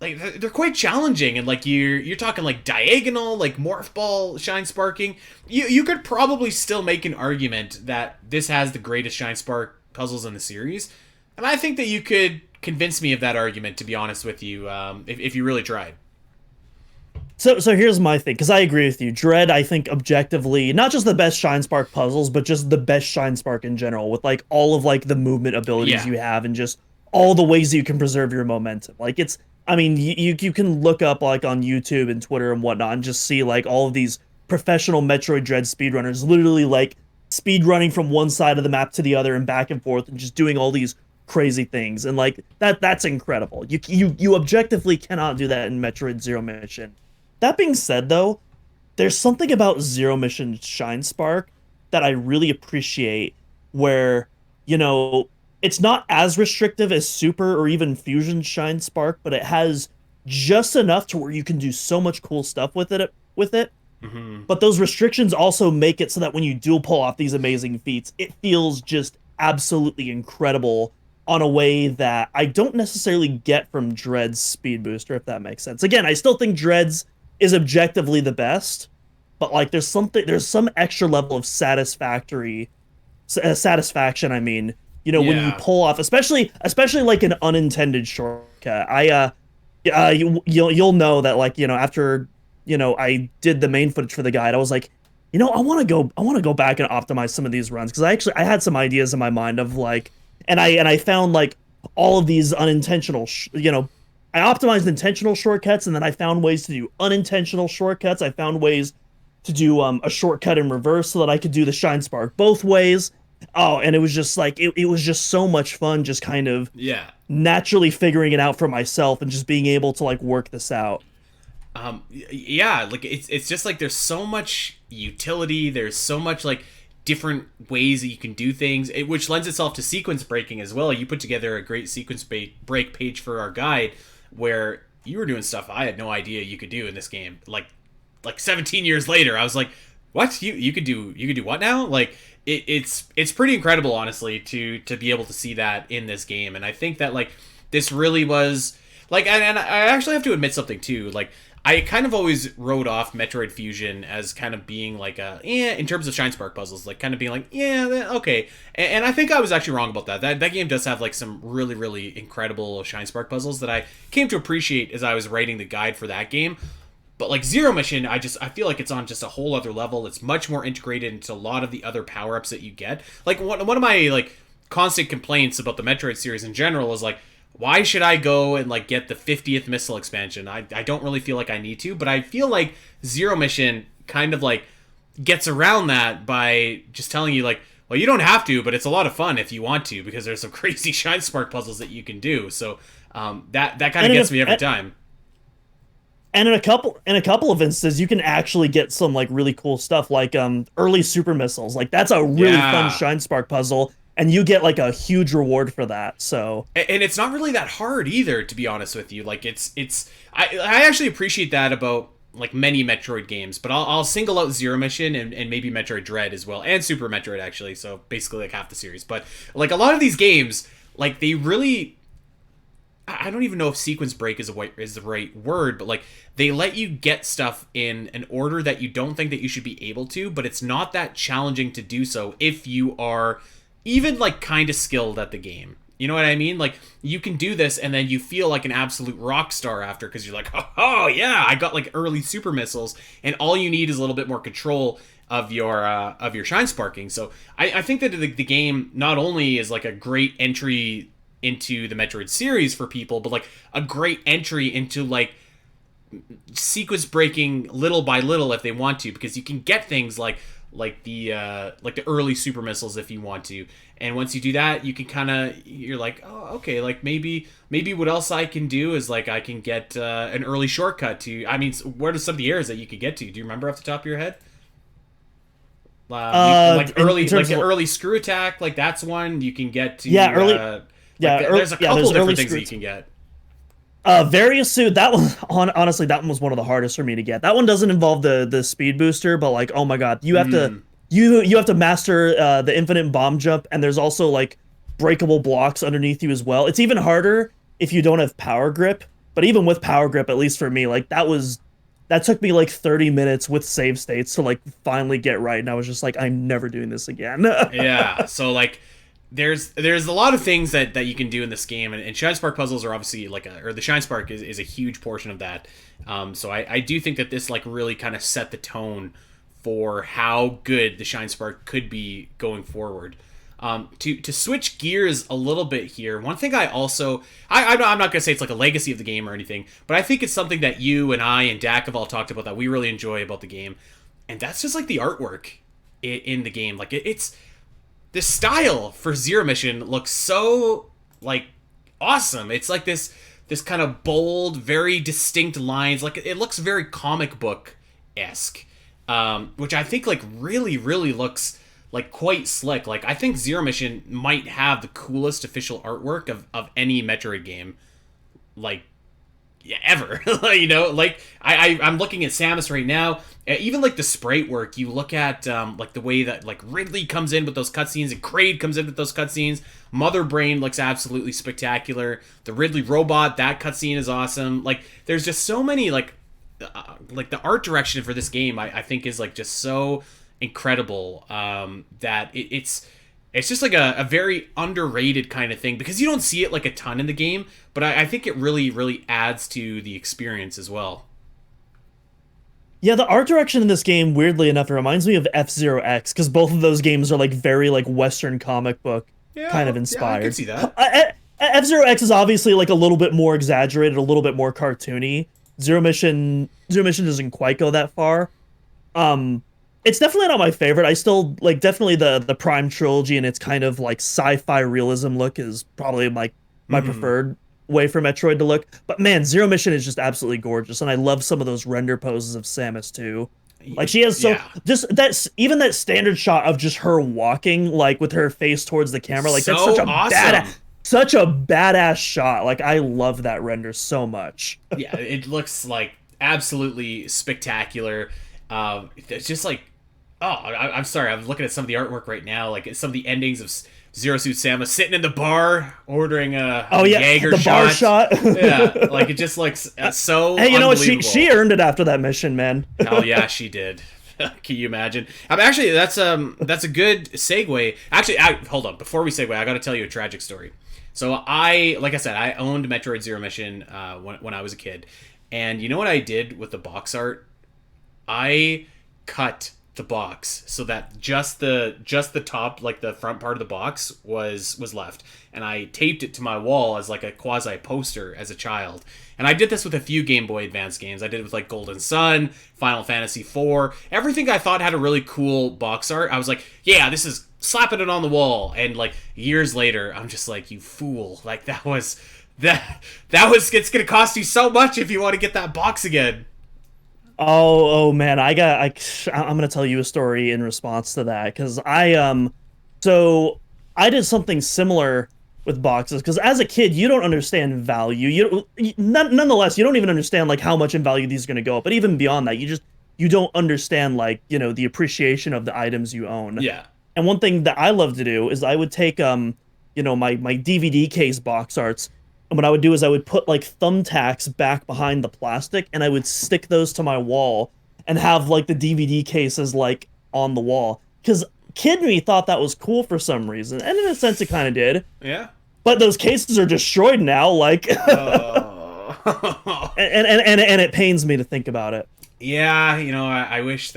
like they're quite challenging, and like you're talking like diagonal, like morph ball Shine Sparking. You could probably still make an argument that this has the greatest Shine Spark puzzles in the series, and I think that you could convince me of that argument, to be honest with you, if you really tried. So here's my thing, because I agree with you. Dread, I think, objectively, not just the best Shine Spark puzzles, but just the best Shine Spark in general, with like all of like the movement abilities you have, and just all the ways you can preserve your momentum. Like it's, I mean, you can look up like on YouTube and Twitter and whatnot, and just see like all of these professional Metroid Dread speedrunners literally like speedrunning from one side of the map to the other and back and forth, and just doing all these crazy things, and like that's incredible. You objectively cannot do that in Metroid Zero Mission. That being said, though, there's something about Zero Mission Shine Spark that I really appreciate, where, it's not as restrictive as Super or even Fusion Shine Spark, but it has just enough to where you can do so much cool stuff with it. Mm-hmm. But those restrictions also make it so that when you do pull off these amazing feats, it feels just absolutely incredible on a way that I don't necessarily get from Dread's Speed Booster, if that makes sense. Again, I still think Dread's is objectively the best, but like there's some extra level of satisfaction, I mean, when you pull off, especially like an unintended shortcut. You'll know that, like, after I did the main footage for the guide, I was like, I want to go back and optimize some of these runs because I had some ideas in my mind of like, and I found like all of these unintentional, I optimized intentional shortcuts, and then I found ways to do unintentional shortcuts. I found ways to do a shortcut in reverse so that I could do the Shine Spark both ways. Oh, and it was just like it was just so much fun, just kind of naturally figuring it out for myself and just being able to like work this out. Yeah, like it's just like there's so much utility, there's so much like different ways that you can do things, which lends itself to sequence breaking as well. You put together a great sequence break page for our guide where you were doing stuff I had no idea you could do in this game. Like 17 years later, I was like, what? You could do what now? Like it's pretty incredible, honestly, to be able to see that in this game. And I think that like this really was like, and I actually have to admit something too. Like I kind of always wrote off Metroid Fusion as kind of being like in terms of Shine Spark puzzles, like kind of being like, okay. And I think I was actually wrong about that. That game does have like some really, really incredible Shine Spark puzzles that I came to appreciate as I was writing the guide for that game. But like Zero Mission, I feel like it's on just a whole other level. It's much more integrated into a lot of the other power-ups that you get. Like one of my like constant complaints about the Metroid series in general is like, why should I go and like get the 50th missile expansion? I don't really feel like I need to, but I feel like Zero Mission kind of like gets around that by just telling you like, well, you don't have to, but it's a lot of fun if you want to, because there's some crazy Shine Spark puzzles that you can do. So that kind of gets me every time. And in a couple of instances, you can actually get some like really cool stuff, like early super missiles. Like that's a really fun Shine Spark puzzle, and you get like a huge reward for that. So and it's not really that hard either, to be honest with you. Like I actually appreciate that about like many Metroid games, but I'll single out Zero Mission and maybe Metroid Dread as well, and Super Metroid actually. So basically like half the series. But like a lot of these games, like they really, I don't even know if sequence break is the right word, but like they let you get stuff in an order that you don't think that you should be able to, but it's not that challenging to do so if you are even like kind of skilled at the game. You know what I mean? Like you can do this and then you feel like an absolute rock star after, because you're like, oh yeah, I got like early super missiles, and all you need is a little bit more control of your shine sparking. So I think that the game not only is like a great entry into the Metroid series for people, but like a great entry into like sequence breaking little by little if they want to, because you can get things like the early super missiles if you want to, and once you do that, you can you're like, oh okay, like maybe what else I can do is like I can get an early shortcut to, I mean, what are some of the areas that you could get to? Do you remember off the top of your head? Early screw attack, like that's one you can get to. There's a couple different things that you can get. Various suit, that one, honestly, that one was one of the hardest for me to get. That one doesn't involve the speed booster, but like, oh my god, you have to you have to master the infinite bomb jump, and there's also like breakable blocks underneath you as well. It's even harder if you don't have power grip, but even with power grip, at least for me, like that took me like 30 minutes with save states to like finally get right, and I was just like, I'm never doing this again. Yeah, so like there's a lot of things that you can do in this game, and Shine Spark puzzles are obviously or the Shine Spark is a huge portion of that. So I do think that this like really kind of set the tone for how good the Shine Spark could be going forward. To switch gears a little bit here, one thing I'm not going to say it's like a legacy of the game or anything, but I think it's something that you and I and Dak have all talked about that we really enjoy about the game, and that's just like the artwork in the game. Like it's the style for Zero Mission looks so like awesome. It's like this kind of bold, very distinct lines. Like it looks very comic book-esque, which I think like really, really looks like quite slick. Like I think Zero Mission might have the coolest official artwork of any Metroid game, like ever. You know, like I'm looking at Samus right now. Even like the sprite work, you look at like the way that like Ridley comes in with those cutscenes and Kraid comes in with those cutscenes. Mother Brain looks absolutely spectacular. The Ridley robot, that cutscene is awesome. Like there's just so many like the art direction for this game I think is like just so incredible, that it's just like a very underrated kind of thing, because you don't see it like a ton in the game, but I think it really, really adds to the experience as well. Yeah, the art direction in this game, weirdly enough, it reminds me of F-Zero X, because both of those games are like very like Western comic book kind of Yeah, I could inspired. see that. F-Zero X is obviously like a little bit more exaggerated, a little bit more cartoony. Zero Mission doesn't quite go that far. Um, it's definitely not my favorite. I still like definitely the Prime trilogy and its kind of like sci-fi realism look is probably like my Hmm. preferred way for Metroid to look. But man, Zero Mission is just absolutely gorgeous, and I love some of those render poses of Samus too. Like she has so Yeah, just that's even that standard shot of just her walking like with her face towards the camera, like that's so awesome. such a badass shot. Like I love that render so much. Yeah, it looks like absolutely spectacular. It's just like, oh, I'm sorry, I'm looking at some of the artwork right now, like some of the endings of Zero Suit Samus sitting in the bar ordering Oh a yeah, Jaeger the bar shot. shot. Yeah, like it just looks so Hey, you know what? unbelievable. She earned it after that mission, man. Oh yeah, she did. Can you imagine? Actually, that's a good segue. Actually, hold on. Before we segue, I got to tell you a tragic story. So like I said, I owned Metroid Zero Mission when I was a kid, and you know what I did with the box art? I cut the box so that just the top, like the front part of the box was left, and I taped it to my wall as like a quasi poster as a child. And I did this with a few Game Boy Advance games. I did it with like Golden Sun, Final Fantasy IV, everything I thought had a really cool box art. I was like, yeah, this is slapping it on the wall. And like years later, I'm just like, you fool! Like that was it's gonna cost you so much if you want to get that box again. Oh man, I'm gonna tell you a story in response to that because so I did something similar with boxes because as a kid you don't understand value. Nonetheless, you don't even understand like how much in value these are gonna go up. But even beyond that, you don't understand like the appreciation of the items you own. Yeah. And one thing that I love to do is I would take my DVD case box arts, and what I would do is I would put like thumbtacks back behind the plastic, and I would stick those to my wall and have like the DVD cases like on the wall. Because kid me thought that was cool for some reason, and in a sense it kind of did. Yeah. But those cases are destroyed now, like, Oh. and it pains me to think about it. Yeah, I wish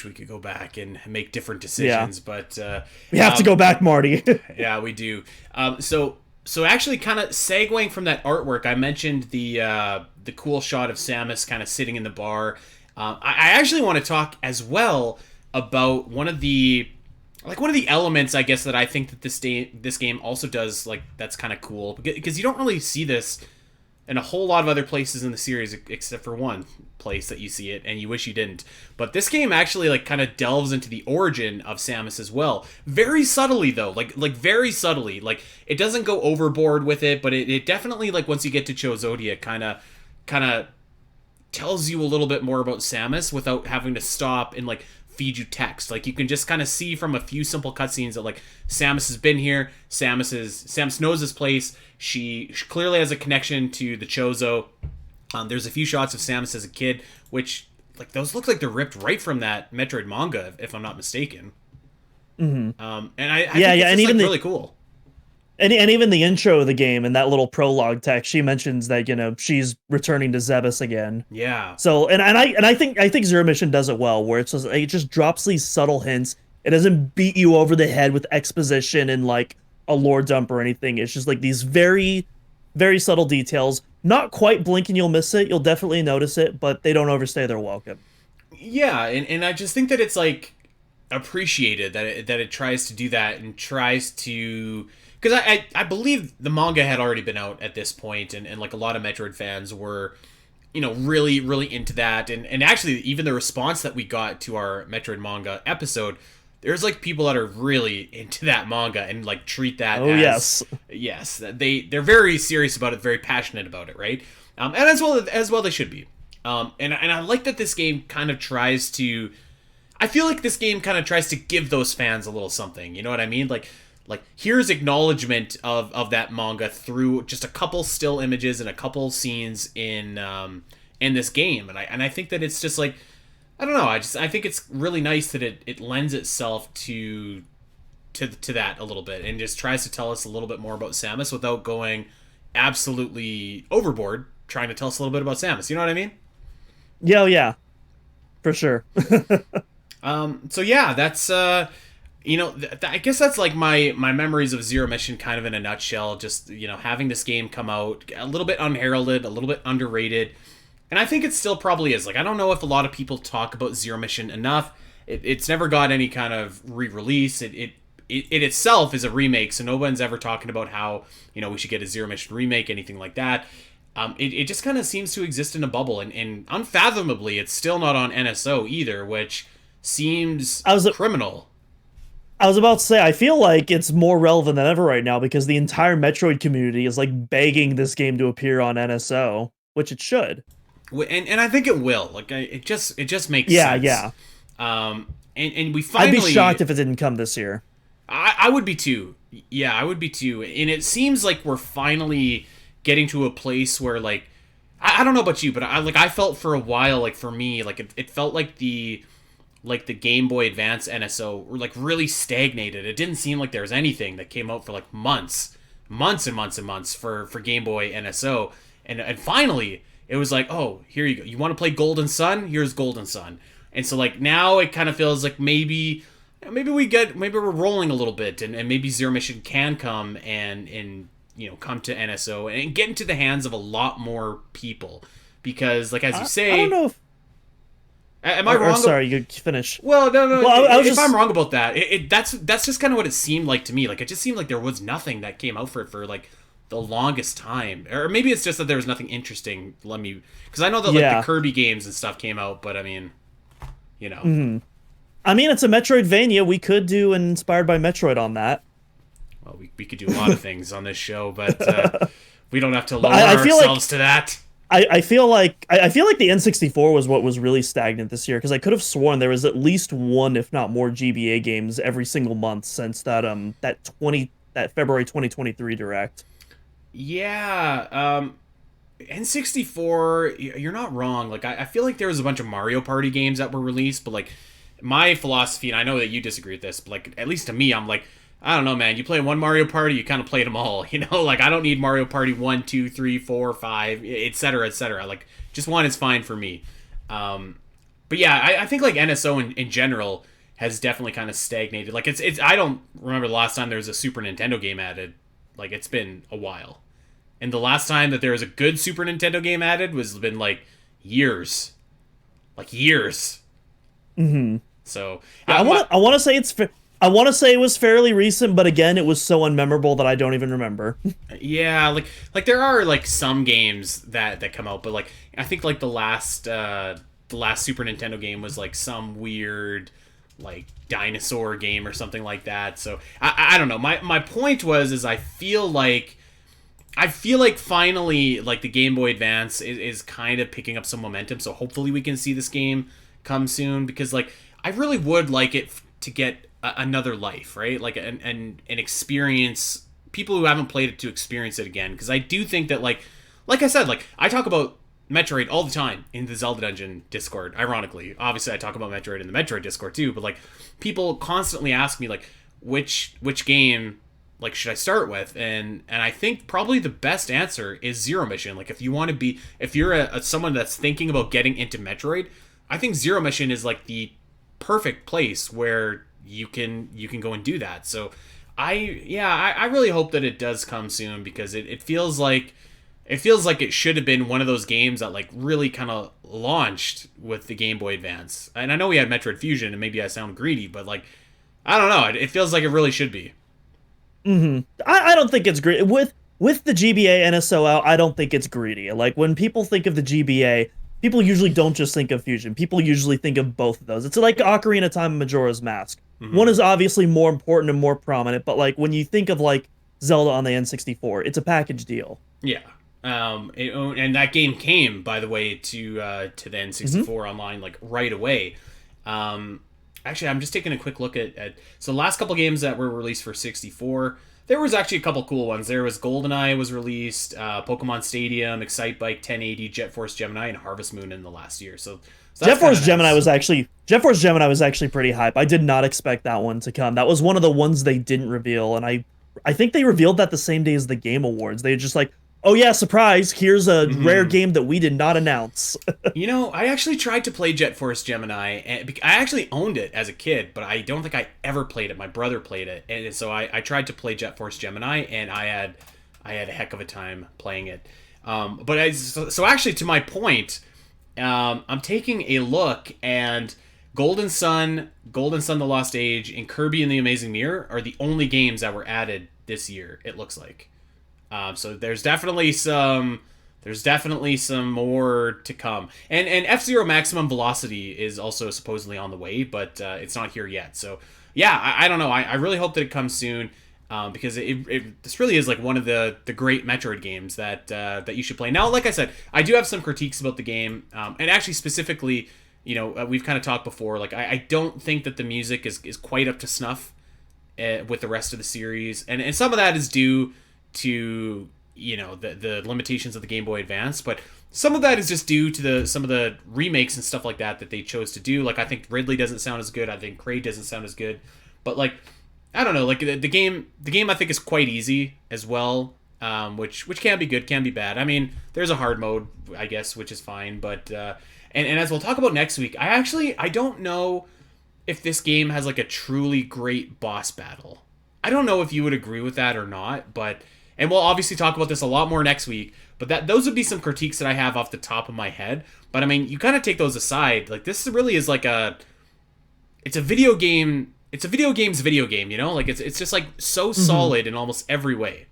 we could go back and make different decisions, but We have to go back, Marty. yeah, we do. So actually, kind of segueing from that artwork, I mentioned the cool shot of Samus kind of sitting in the bar. I actually want to talk as well about one of the elements, I guess, that I think that this game also does, like, that's kind of cool, because you don't really see this in a whole lot of other places in the series except for one place that you see it, and you wish you didn't. But this game actually like kind of delves into the origin of Samus as well, very subtly though, like very subtly. Like it doesn't go overboard with it, but it definitely, like, once you get to Chozodia, kind of tells you a little bit more about Samus without having to stop and like feed you text. Like you can just kind of see from a few simple cutscenes that like Samus has been here. Samus knows this place. She clearly has a connection to the Chozo. There's a few shots of Samus as a kid, which like those look like they're ripped right from that Metroid manga, if I'm not mistaken. And I think it's and just, even like, really cool. And even the intro of the game and that little prologue text, she mentions that she's returning to Zebes again. Yeah. So I think Zero Mission does it well, where it just drops these subtle hints. It doesn't beat you over the head with exposition and like a lore dump or anything. It's just like these very, very subtle details. Not quite blink and you'll miss it. You'll definitely notice it, but they don't overstay their welcome. Yeah, and I just think that it's like appreciated that it tries to do that and tries to, because I believe the manga had already been out at this point, and like a lot of Metroid fans were, really, really into that, and actually even the response that we got to our Metroid manga episode, there's like people that are really into that manga and like treat that yes, they're very serious about it, very passionate about it, right? And as well they should be. And I like that this game kind of tries to, I feel like this game kind of tries to give those fans a little something, you know what I mean? Like here's acknowledgement of that manga through just a couple still images and a couple scenes in this game, and I think that it's just like, I don't know, I think it's really nice that it lends itself to that a little bit and just tries to tell us a little bit more about Samus without going absolutely overboard trying to tell us a little bit about Samus. You know what I mean? Yeah, yeah. for sure. So yeah, that's I guess that's like my memories of Zero Mission kind of in a nutshell. Just having this game come out a little bit unheralded, a little bit underrated, and I think it still probably is. Like, I don't know if a lot of people talk about Zero Mission enough. It's never got any kind of re-release. It itself is a remake, so no one's ever talking about how we should get a Zero Mission remake, anything like that. It just kind of seems to exist in a bubble, and unfathomably, it's still not on NSO either, which seems criminal. I was about to say, I feel like it's more relevant than ever right now because the entire Metroid community is like begging this game to appear on NSO, which it should. And I think it will. Like, it just makes sense. Yeah. And we finally... I'd be shocked if it didn't come this year. I would be too. Yeah, I would be too. And it seems like we're finally getting to a place where, like, I don't know about you, but I felt for a while, like, for me, like, it felt like the Game Boy Advance NSO were, like, really stagnated. It didn't seem like there was anything that came out for, like, months and months for Game Boy NSO. And finally, it was like, oh, here you go. You want to play Golden Sun? Here's Golden Sun. And so, like, now it kind of feels like maybe we're rolling a little bit, and maybe Zero Mission can come and come to NSO and get into the hands of a lot more people. Because, like, as you say... I don't know if... Am I wrong? Sorry, you finish. Well, no. Well, if I'm wrong about that, that's just kind of what it seemed like to me. Like, it just seemed like there was nothing that came out for it for, like, the longest time. Or maybe it's just that there was nothing interesting. Because I know that, like, the Kirby games and stuff came out, but I mean, Mm-hmm. I mean, it's a Metroidvania. We could do an inspired by Metroid on that. Well, we could do a lot of things on this show, but we don't have to lower ourselves to that. I feel like the N64 was what was really stagnant this year, because I could have sworn there was at least one, if not more, GBA games every single month since that February 2023 Direct. Yeah, N64, you're not wrong. Like, I feel like there was a bunch of Mario Party games that were released, but, like, my philosophy, and I know that you disagree with this, but, like, at least to me, I'm like, I don't know, man. You play one Mario Party, you kind of played them all, Like, I don't need Mario Party 1, 2, 3, 4, 5, etc., etc. Like, just one is fine for me. But yeah, I think, like, NSO in general has definitely kind of stagnated. Like, it's I don't remember the last time there was a Super Nintendo game added. Like, it's been a while. And the last time that there was a good Super Nintendo game added was been, like, years. Like, years. Mm-hmm. So yeah, I want to say I want to say it was fairly recent, but again, it was so unmemorable that I don't even remember. Yeah, like there are, like, some games that come out, but, like, I think, like, the last Super Nintendo game was, like, some weird, like, dinosaur game or something like that. So I don't know. My point is I feel like finally, like, the Game Boy Advance is kind of picking up some momentum. So hopefully we can see this game come soon, because, like, I really would like it to get another life, right? Like, an experience, people who haven't played it to experience it again. Because I do think that, like I said, like, I talk about Metroid all the time in the Zelda Dungeon Discord, ironically. Obviously, I talk about Metroid in the Metroid Discord too, but, like, people constantly ask me, like, which game, like, should I start with? And I think probably the best answer is Zero Mission. Like, if you're someone that's thinking about getting into Metroid, I think Zero Mission is, like, the perfect place where you can go and do that. So I really hope that it does come soon, because it feels like it should have been one of those games that, like, really kind of launched with the Game Boy Advance. And I know we had Metroid Fusion, and maybe I sound greedy, but, like, I don't know. It feels like it really should be. Mm-hmm. I don't think it's greedy. With the GBA NSO out, I don't think it's greedy. Like, when people think of the GBA, people usually don't just think of Fusion. People usually think of both of those. It's like Ocarina of Time and Majora's Mask. Mm-hmm. One is obviously more important and more prominent, but, like, when you think of, like, Zelda on the N64, it's a package deal. Yeah. And that game came, by the way, to the N64 online, like, right away. Actually, I'm just taking a quick look at so the last couple games that were released for 64. There was actually a couple cool ones. There was GoldenEye was released, Pokemon Stadium, Excitebike, 1080, Jet Force Gemini, and Harvest Moon in the last year. So Jet Force Gemini was actually pretty hype. I did not expect that one to come. That was one of the ones they didn't reveal, and I think they revealed that the same day as the Game Awards. They just like, oh yeah, surprise, here's a rare game that we did not announce. I actually tried to play Jet Force Gemini, and I actually owned it as a kid, but I don't think I ever played it. My brother played it, and so I tried to play Jet Force Gemini, and I had a heck of a time playing it. So actually, to my point, I'm taking a look, and Golden Sun, The Lost Age, and Kirby and the Amazing Mirror are the only games that were added this year, it looks like. So there's definitely some more to come. And F-Zero Maximum Velocity is also supposedly on the way, but it's not here yet. So yeah, I don't know. I really hope that it comes soon, because this really is like one of the great Metroid games that you should play. Now, like I said, I do have some critiques about the game, and actually specifically, we've kind of talked before. Like I don't think that the music is quite up to snuff with the rest of the series, and some of that is due to the limitations of the Game Boy Advance, but some of that is just due to some of the remakes and stuff like that they chose to do. Like I think Ridley doesn't sound as good, I think Kraid doesn't sound as good, but like I don't know, like the game I think is quite easy as well, which can be good, can be bad. I mean, there's a hard mode, I guess, which is fine, but and as we'll talk about next week, I don't know if this game has like a truly great boss battle. I don't know if you would agree with that or not, and we'll obviously talk about this a lot more next week, but those would be some critiques that I have off the top of my head. But I mean, you kind of take those aside, like this really is like it's a video game. It's a video game's video game, like it's just like so solid in almost every way.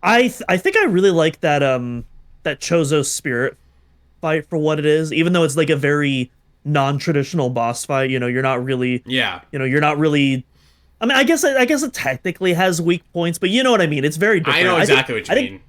I think I really like that Chozo Spirit fight for what it is, even though it's like a very non-traditional boss fight. You're not really, you're not really. I mean, I guess it technically has weak points, but you know what I mean. It's very different. I know exactly what you mean.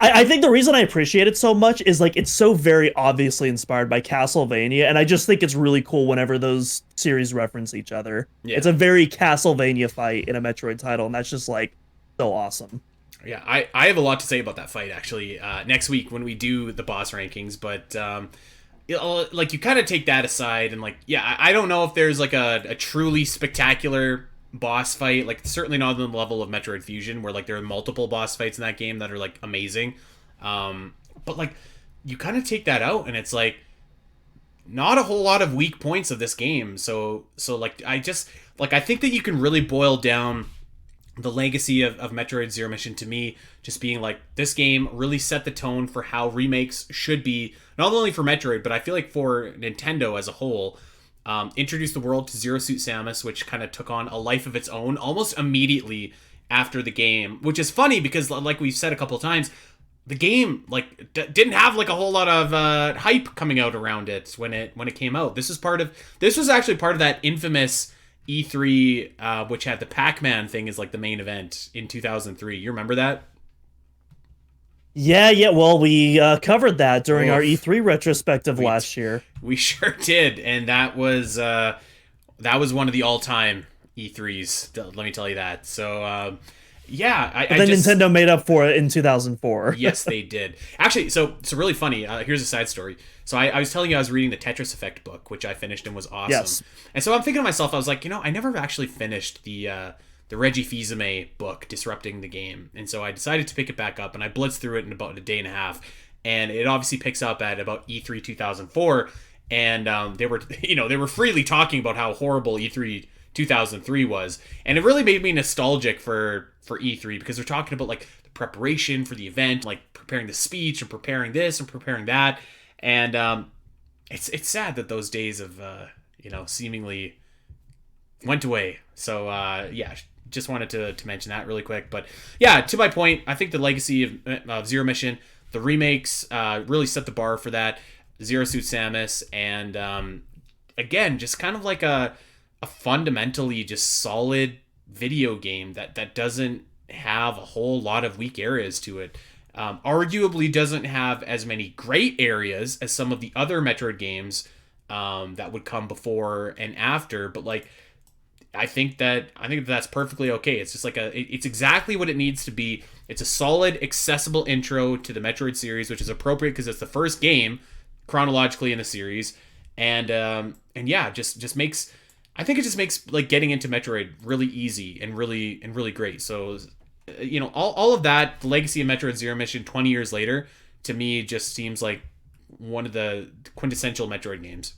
I think the reason I appreciate it so much is like it's so very obviously inspired by Castlevania, and I just think it's really cool whenever those series reference each other. Yeah. It's a very Castlevania fight in a Metroid title, and that's just like so awesome. Yeah, I have a lot to say about that fight actually next week when we do the boss rankings, but like you kind of take that aside, and like I don't know if there's like a truly spectacular boss fight, like certainly not on the level of Metroid Fusion, where like there are multiple boss fights in that game that are like amazing, but like you kind of take that out and it's like not a whole lot of weak points of this game. So like I think that you can really boil down the legacy of Metroid Zero Mission to me just being like, this game really set the tone for how remakes should be, not only for Metroid, but I feel like for Nintendo as a whole. Introduced the world to Zero Suit Samus, which kind of took on a life of its own almost immediately after the game, which is funny because, like we've said a couple of times, the game like didn't have like a whole lot of hype coming out around it when it came out. This was actually part of that infamous E3, which had the Pac-Man thing as like the main event in 2003. You remember that? Yeah. Well, we covered that during our E3 retrospective last year. We sure did, and that was one of the all-time E3s. Let me tell you that. So, Nintendo made up for it in 2004. Yes, they did. Actually, so it's really funny. Here's a side story. So I was telling you I was reading the Tetris Effect book, which I finished and was awesome. Yes. And so I'm thinking to myself, I was like, I never actually finished the Reggie Fils-Aimé book, Disrupting the Game. And so I decided to pick it back up, and I blitzed through it in about a day and a half. And it obviously picks up at about E3 2004. And they were freely talking about how horrible E3 2003 was. And it really made me nostalgic for E3, because they're talking about like the preparation for the event, like preparing the speech and preparing this and preparing that. And it's sad that those days of seemingly went away. So just wanted to mention that really quick. But yeah, to my point, I think the legacy of Zero Mission, the remakes really set the bar for that. Zero Suit Samus, and again, just kind of like a fundamentally just solid video game that doesn't have a whole lot of weak areas to it. Arguably doesn't have as many great areas as some of the other Metroid games that would come before and after, but like I think that's perfectly okay. It's just like it's exactly what it needs to be. It's a solid, accessible intro to the Metroid series, which is appropriate because it's the first game chronologically in the series, and just makes, I think it just makes like getting into Metroid really easy and really great. So all of that, the legacy of Metroid Zero Mission 20 years later, to me just seems like one of the quintessential Metroid games.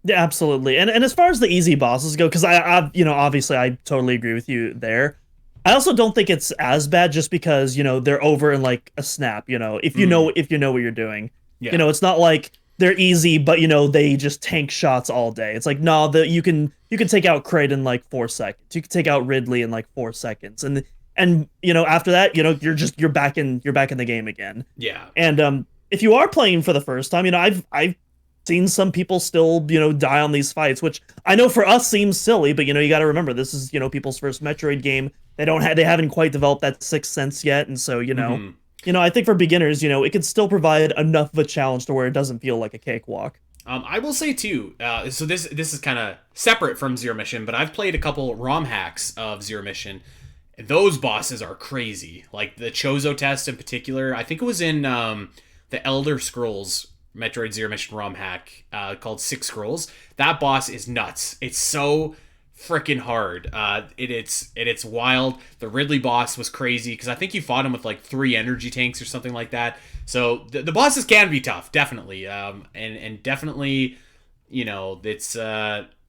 Yeah, absolutely. And as far as the easy bosses go, because obviously I totally agree with you there. I also don't think it's as bad just because, they're over in like a snap, if you know what you're doing. Yeah. It's not like they're easy, but they just tank shots all day. It's like, no, you can take out Kraid in like 4 seconds. You can take out Ridley in like 4 seconds. And after that, you're back in the game again. Yeah. And if you are playing for the first time, I've seen some people still, die on these fights, which I know for us seems silly, but you got to remember this is, people's first Metroid game. They haven't quite developed that sixth sense yet, and so I think for beginners, it can still provide enough of a challenge to where it doesn't feel like a cakewalk. I will say too, so this is kind of separate from Zero Mission, but I've played a couple ROM hacks of Zero Mission. Those bosses are crazy. Like the Chozo test in particular. I think it was in the Elder Scrolls Metroid Zero Mission ROM hack called Six Scrolls. That boss is nuts. It's so freaking hard. It's wild. The Ridley boss was crazy because I think you fought him with like 3 energy tanks or something like that. So the bosses can be tough, definitely. And definitely, it's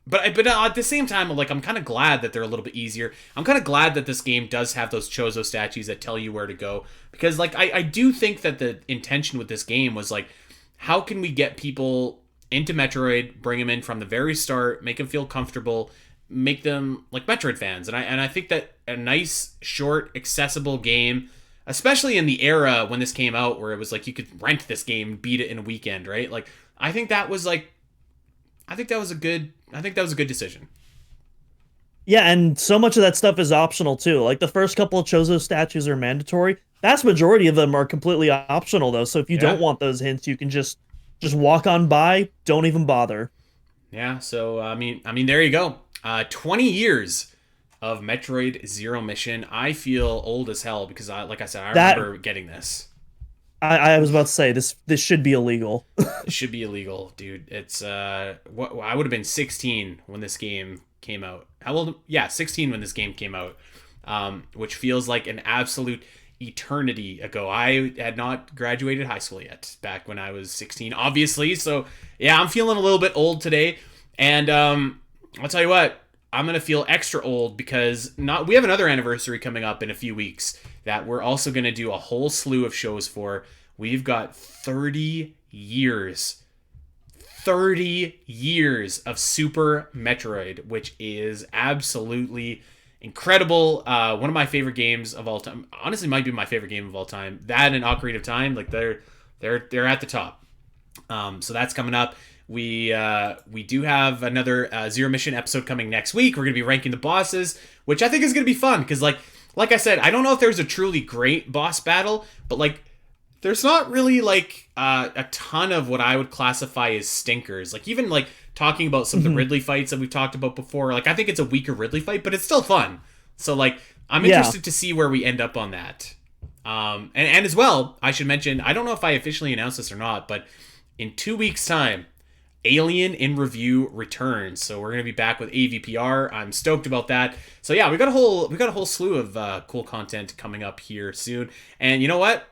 but at the same time, like, I'm kind of glad that they're a little bit easier. I'm kind of glad that this game does have those Chozo statues that tell you where to go, because like I do think that the intention with this game was like, how can we get people into Metroid, bring them in from the very start, make them feel comfortable, make them like Metroid fans. And I think that a nice, short, accessible game, especially in the era when this came out, where it was like you could rent this game, beat it in a weekend, right? Like, I think that was a good decision. Yeah, and so much of that stuff is optional too. Like the first couple of Chozo statues are mandatory. Vast majority of them are completely optional though. So if you don't want those hints, you can just walk on by, don't even bother. Yeah, so I mean there you go. 20 years of Metroid Zero Mission. I feel old as hell because I remember getting this. I was about to say this should be illegal. It should be illegal, dude. It's I would have been 16 when this game came out. How old? Yeah, 16 when this game came out. Which feels like an absolute eternity ago. I had not graduated high school yet back when I was 16, obviously. So yeah, I'm feeling a little bit old today. And I'll tell you what, I'm gonna feel extra old because we have another anniversary coming up in a few weeks that we're also gonna do a whole slew of shows for. We've got 30 years of Super Metroid, which is absolutely incredible. One of my favorite games of all time. Honestly, might be my favorite game of all time. That and Ocarina of Time, like they're at the top. So that's coming up. We do have another Zero Mission episode coming next week. We're gonna be ranking the bosses, which I think is gonna be fun because like I said, I don't know if there's a truly great boss battle, but like there's not really like a ton of what I would classify as stinkers. Like even like talking about some of the Ridley fights that we've talked about before, like I think it's a weaker Ridley fight, but it's still fun. So like I'm interested to see where we end up on that. And as well, I should mention, I don't know if I officially announced this or not, but in 2 weeks' time, Alien in Review returns. So we're gonna be back with AVPR. I'm stoked about that. So yeah, we got a whole slew of cool content coming up here soon. And you know what?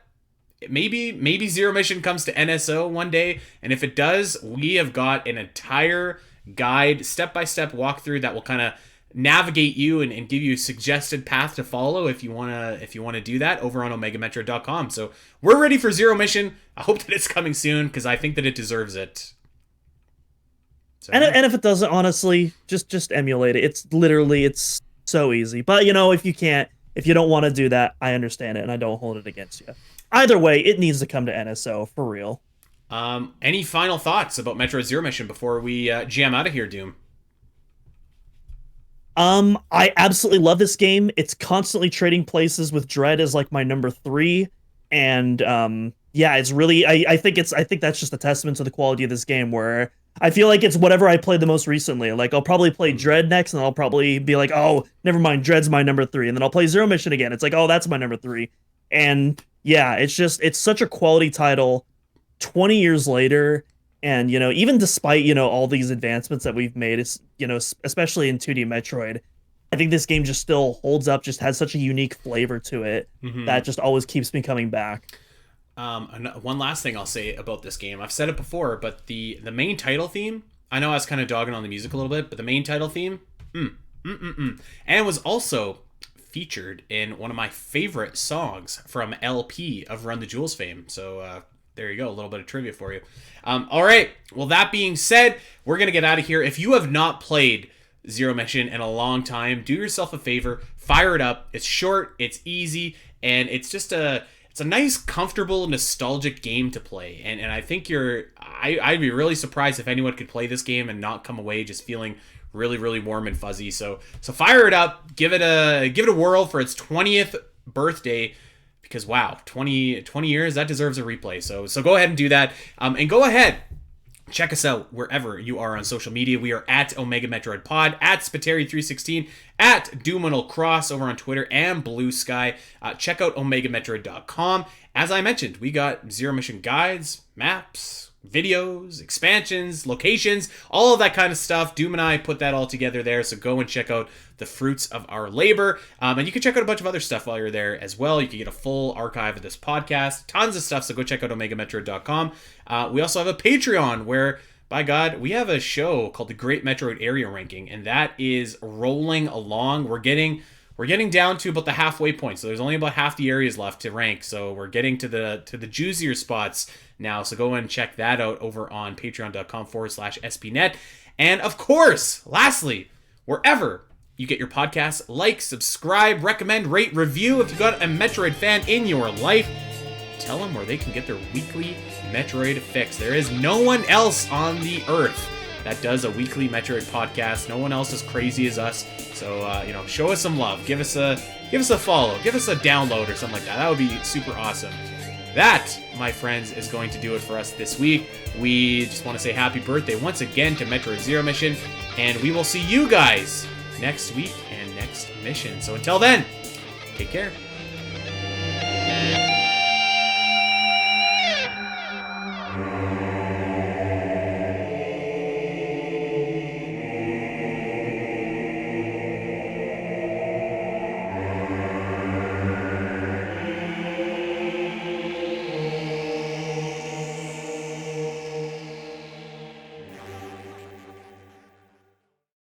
Maybe Zero Mission comes to NSO one day, and if it does, we have got an entire guide, step-by-step walkthrough that will kind of navigate you and give you a suggested path to follow if you wanna do that over on OmegaMetroid.com. So we're ready for Zero Mission. I hope that it's coming soon because I think that it deserves it. So, and if it doesn't, honestly, just emulate it. It's so easy. But if you don't want to do that, I understand it and I don't hold it against you. Either way, it needs to come to NSO for real. Any final thoughts about Metroid Zero Mission before we jam out of here, Doom? I absolutely love this game. It's constantly trading places with Dread as like my number 3, and yeah, it's really I think that's just a testament to the quality of this game. Where I feel like it's whatever I played the most recently. Like I'll probably play Dread next, and I'll probably be like, oh, never mind, Dread's my number 3, and then I'll play Zero Mission again. It's like, oh, that's my number 3, and yeah, it's such a quality title 20 years later. And, even despite, all these advancements that we've made, it's, especially in 2D Metroid, I think this game just still holds up, just has such a unique flavor to it that just always keeps me coming back. One last thing I'll say about this game. I've said it before, but the main title theme, I know I was kind of dogging on the music a little bit, but the main title theme, and it was also featured in one of my favorite songs from LP of Run the Jewels fame. So there you go, a little bit of trivia for you. All right, well, that being said, we're going to get out of here. If you have not played Zero Mission in a long time, do yourself a favor, fire it up. It's short, it's easy, and it's just it's a nice, comfortable, nostalgic game to play. And I think I'd be really surprised if anyone could play this game and not come away just feeling really, really warm and fuzzy. So fire it up, give it a whirl for its 20th birthday, because wow, 20 years, that deserves a replay. So go ahead and do that. And go ahead, check us out wherever you are on social media. We are at Omega Metroid Pod, at Spateri316, at Doomanal Cross over on Twitter and Blue Sky. Check out OmegaMetroid.com. As I mentioned, we got Zero Mission guides, maps, videos, expansions, locations, all of that kind of stuff. Doom and I put that all together there, so go and check out the fruits of our labor. And you can check out a bunch of other stuff while you're there as well. You can get a full archive of this podcast, tons of stuff, so go check out OmegaMetroid.com. We also have a Patreon where, by God, we have a show called the Great Metroid Area Ranking, and that is rolling along. We're getting down to about the halfway point, so there's only about half the areas left to rank. So we're getting to the juicier spots now. So go and check that out over on patreon.com/spnet. And of course, lastly, wherever you get your podcasts, like, subscribe, recommend, rate, review. If you've got a Metroid fan in your life, tell them where they can get their weekly Metroid fix. There is no one else on the earth that does a weekly Metroid podcast. No one else as crazy as us. So, show us some love. Give us a follow. Give us a download or something like that. That would be super awesome. That, my friends, is going to do it for us this week. We just want to say happy birthday once again to Metroid Zero Mission, and we will see you guys next week and next mission. So until then, take care.